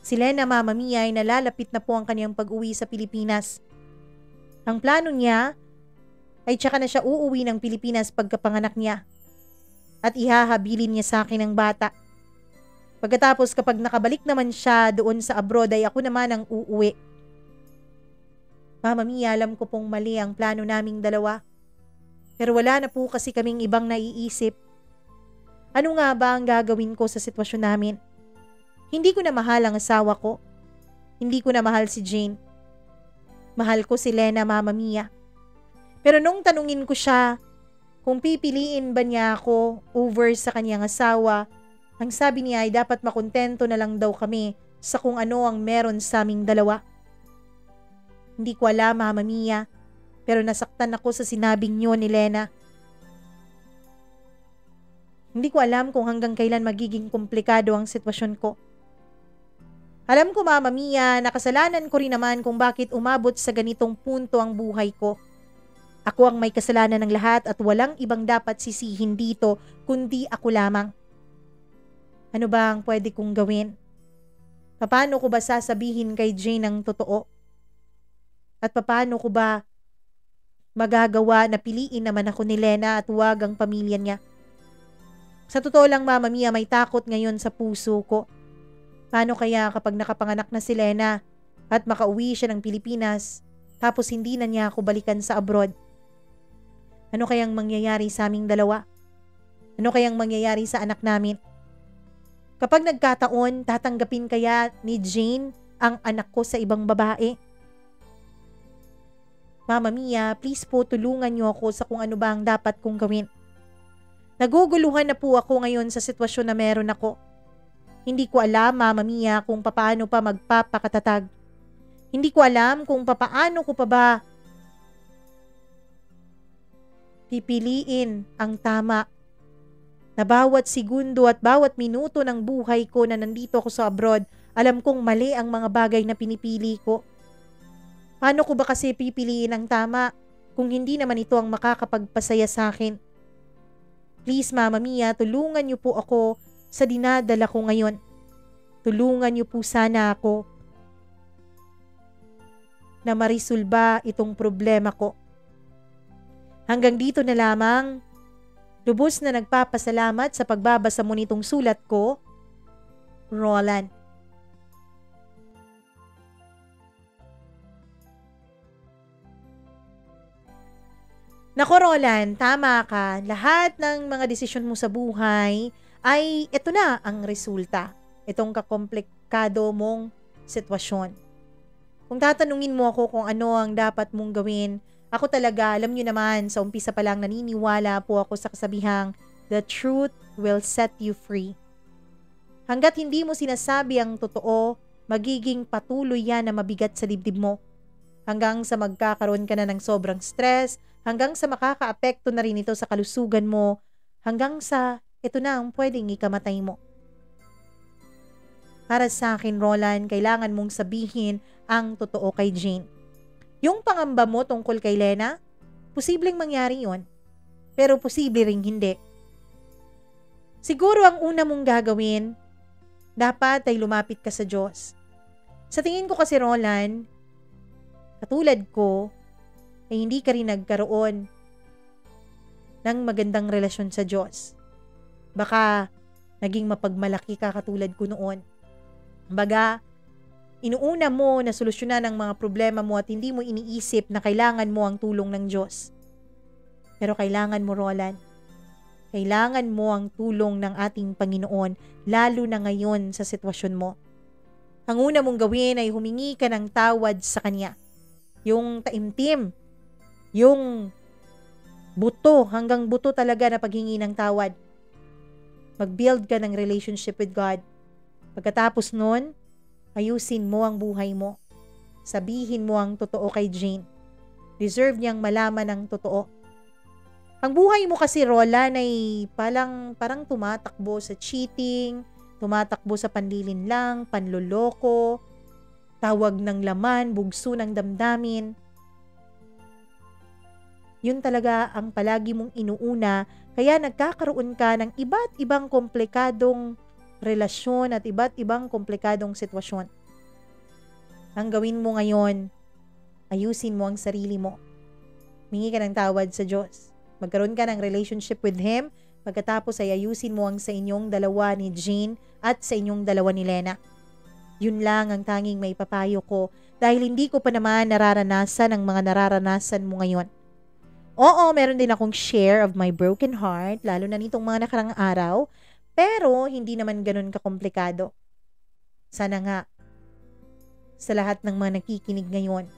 Si Lena, Mama Mia, ay nalalapit na po ang kanyang pag-uwi sa Pilipinas. Ang plano niya ay tsaka na siya uuwi ng Pilipinas pagkapanganak niya at ihahabilin niya sa akin ang bata. Pagkatapos kapag nakabalik naman siya doon sa abroad ay ako naman ang uuwi. Mama Mia, alam ko pong mali ang plano naming dalawa. Pero wala na po kasi kaming ibang naiisip. Ano nga ba ang gagawin ko sa sitwasyon namin? Hindi ko na mahal ang asawa ko. Hindi ko na mahal si Jane. Mahal ko si Lena, Mama Mia. Pero nung tanungin ko siya kung pipiliin ba niya ako over sa kanyang asawa, ang sabi niya ay dapat makontento na lang daw kami sa kung ano ang meron sa aming dalawa. Hindi ko alam, Mama Mia, pero nasaktan ako sa sinabing niyo ni Lena. Hindi ko alam kung hanggang kailan magiging komplikado ang sitwasyon ko. Alam ko, Mama Mia, nakasalanan ko rin naman kung bakit umabot sa ganitong punto ang buhay ko. Ako ang may kasalanan ng lahat at walang ibang dapat sisihin dito kundi ako lamang. Ano ba ang pwede kong gawin? Paano ko ba sasabihin kay Jane ang totoo? At paano ko ba magagawa na piliin naman ako ni Lena at huwag ang pamilya niya? Sa totoo lang, Mama Mia, may takot ngayon sa puso ko. Paano kaya kapag nakapanganak na si Lena at makauwi siya ng Pilipinas tapos hindi na niya ako balikan sa abroad? Ano kayang mangyayari sa aming dalawa? Ano kayang mangyayari sa anak namin? Kapag nagkataon, tatanggapin kaya ni Jane ang anak ko sa ibang babae? Mama Mia, please po tulungan niyo ako sa kung ano ba ang dapat kong gawin. Naguguluhan na po ako ngayon sa sitwasyon na meron ako. Hindi ko alam, Mama Mia, kung papaano pa magpapakatatag. Hindi ko alam kung papaano ko pa ba pipiliin ang tama. Na bawat segundo at bawat minuto ng buhay ko na nandito ako sa abroad, alam kong mali ang mga bagay na pinipili ko. Paano ko ba kasi pipiliin ang tama kung hindi naman ito ang makakapagpasaya sa akin? Please, Mama Mia, tulungan niyo po ako sa dinadala ko ngayon. Tulungan niyo po sana ako na marisolba itong problema ko. Hanggang dito na lamang. Lubos na nagpapasalamat sa pagbabasa mo nitong sulat ko, Roland. Nako Roland, tama ka. Lahat ng mga desisyon mo sa buhay ay ito na ang resulta. Itong kakomplikado mong sitwasyon. Kung tatanungin mo ako kung ano ang dapat mong gawin, ako talaga, alam nyo naman, sa umpisa pa lang naniniwala po ako sa kasabihang, the truth will set you free. Hanggat hindi mo sinasabi ang totoo, magiging patuloy yan na mabigat sa dibdib mo. Hanggang sa magkakaroon ka na ng sobrang stress, hanggang sa makakaapekto na rin ito sa kalusugan mo, hanggang sa ito na ang pwedeng ikamatay mo. Para sa akin, Roland, kailangan mong sabihin ang totoo kay Jane. Yung pangamba mo tungkol kay Lena, posibleng mangyari yon, pero posible ring hindi. Siguro ang una mong gagawin, dapat ay lumapit ka sa Diyos. Sa tingin ko kasi Roland, katulad ko, ay hindi ka rin nagkaroon ng magandang relasyon sa Diyos. Baka naging mapagmalaki ka katulad ko noon. Baga, inuuna mo na solusyonan ang mga problema mo at hindi mo iniisip na kailangan mo ang tulong ng Diyos. Pero kailangan mo, Roland. Kailangan mo ang tulong ng ating Panginoon, lalo na ngayon sa sitwasyon mo. Ang una mong gawin ay humingi ka ng tawad sa Kanya. Yung taimtim, yung buto, hanggang buto talaga na paghingi ng tawad. Mag-build ka ng relationship with God. Pagkatapos nun, ayusin mo ang buhay mo. Sabihin mo ang totoo kay Jane. Deserve niyang malaman ang totoo. Ang buhay mo kasi, Roland, ay parang tumatakbo sa cheating, tumatakbo sa panlilinlang, panloloko, tawag ng laman, bugso ng damdamin. Yun talaga ang palagi mong inuuna, kaya nagkakaroon ka ng iba't ibang komplikadong relasyon at iba't ibang komplikadong sitwasyon. Ang gawin mo ngayon, ayusin mo ang sarili mo. Mingi ka ng tawad sa Diyos. Magkaroon ka ng relationship with Him, pagkatapos ay ayusin mo ang sa inyong dalawa ni Jane at sa inyong dalawa ni Lena. Yun lang ang tanging may papayo ko dahil hindi ko pa naman nararanasan ang mga nararanasan mo ngayon. Oo, meron din akong share of my broken heart, lalo na nitong mga nakarang araw, pero hindi naman ganun kakomplikado. Sana nga, sa lahat ng mga nakikinig ngayon,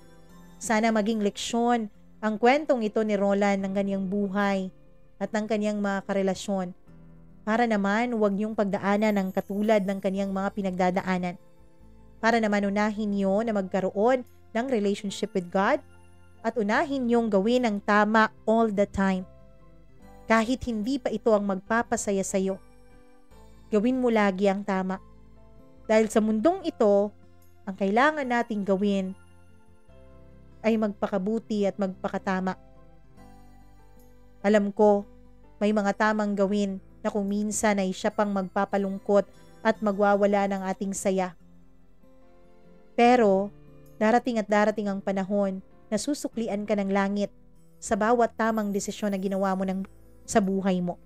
sana maging leksyon ang kwentong ito ni Roland ng kanyang buhay at ng kanyang mga karelasyon. Para naman huwag niyong pagdaanan ng katulad ng kanyang mga pinagdadaanan. Para naman unahin niyo na magkaroon ng relationship with God at unahin niyong gawin ang tama all the time. Kahit hindi pa ito ang magpapasaya sa iyo. Gawin mo lagi ang tama. Dahil sa mundong ito, ang kailangan nating gawin ay magpakabuti at magpakatama. Alam ko, may mga tamang gawin na kung minsan ay siya pang magpapalungkot at magwawala ng ating saya. Pero, darating ang panahon na susuklian ka ng langit sa bawat tamang desisyon na ginawa mo sa buhay mo.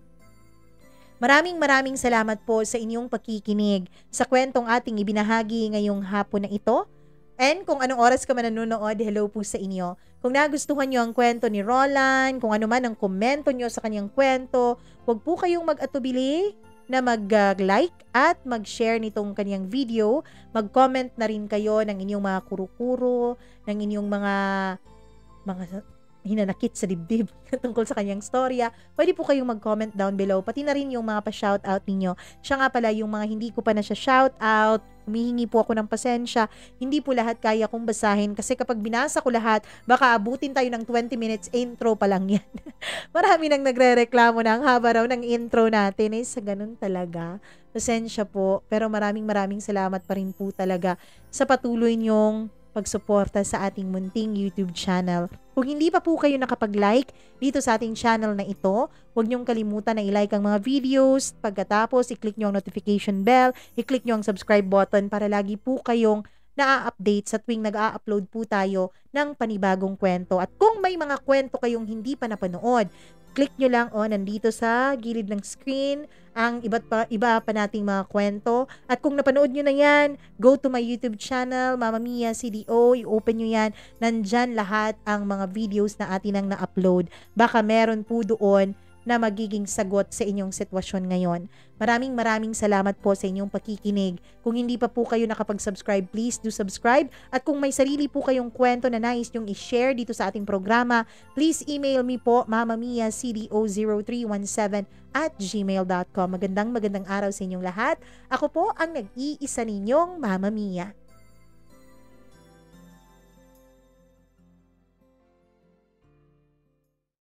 Maraming salamat po sa inyong pakikinig sa kwentong ating ibinahagi ngayong hapon na ito. And kung anong oras ka man nanonood, hello po sa inyo. Kung nagustuhan nyo ang kwento ni Roland, kung ano man ang komento nyo sa kanyang kwento, huwag po kayong mag-atubili na mag-like at mag-share nitong kanyang video. Mag-comment na rin kayo ng inyong mga kuro-kuro, ng inyong mga hinanakit sa dibdib tungkol sa kanyang storya. Pwede po kayong mag-comment down below. Pati na rin yung mga pa-shoutout ninyo. Siya nga pala yung mga hindi ko pa na siya shoutout. Humihingi po ako ng pasensya. Hindi po lahat kaya kong basahin kasi kapag binasa ko lahat, baka abutin tayo ng 20 minutes intro pa lang yan. Marami nang nagre-reklamo na ang haba raw ng intro natin. Sa ganun talaga. Pasensya po. Pero maraming salamat pa rin po talaga sa patuloy nyong pagsuporta sa ating munting YouTube channel. Kung hindi pa po kayo nakapag-like dito sa ating channel na ito, huwag niyong kalimutan na i-like ang mga videos. Pagkatapos, i-click niyo ang notification bell, i-click niyo ang subscribe button para lagi po kayong na-update sa tuwing nag-a-upload po tayo ng panibagong kwento. At kung may mga kwento kayong hindi pa napanood, click nyo lang nandito sa gilid ng screen ang iba pa nating mga kwento. At kung napanood nyo na yan, go to my YouTube channel, Mama Mia CDO, i-open nyo yan. Nandyan lahat ang mga videos na atin ang na-upload. Baka meron po doon na magiging sagot sa inyong sitwasyon ngayon. Maraming salamat po sa inyong pakikinig. Kung hindi pa po kayo nakapag-subscribe, please do subscribe. At kung may sarili po kayong kwento na nais nyong i-share dito sa ating programa, please email me po mamamiacdo0317@gmail.com. Magandang araw sa inyong lahat. Ako po ang nag-iisa ninyong Mama Mia.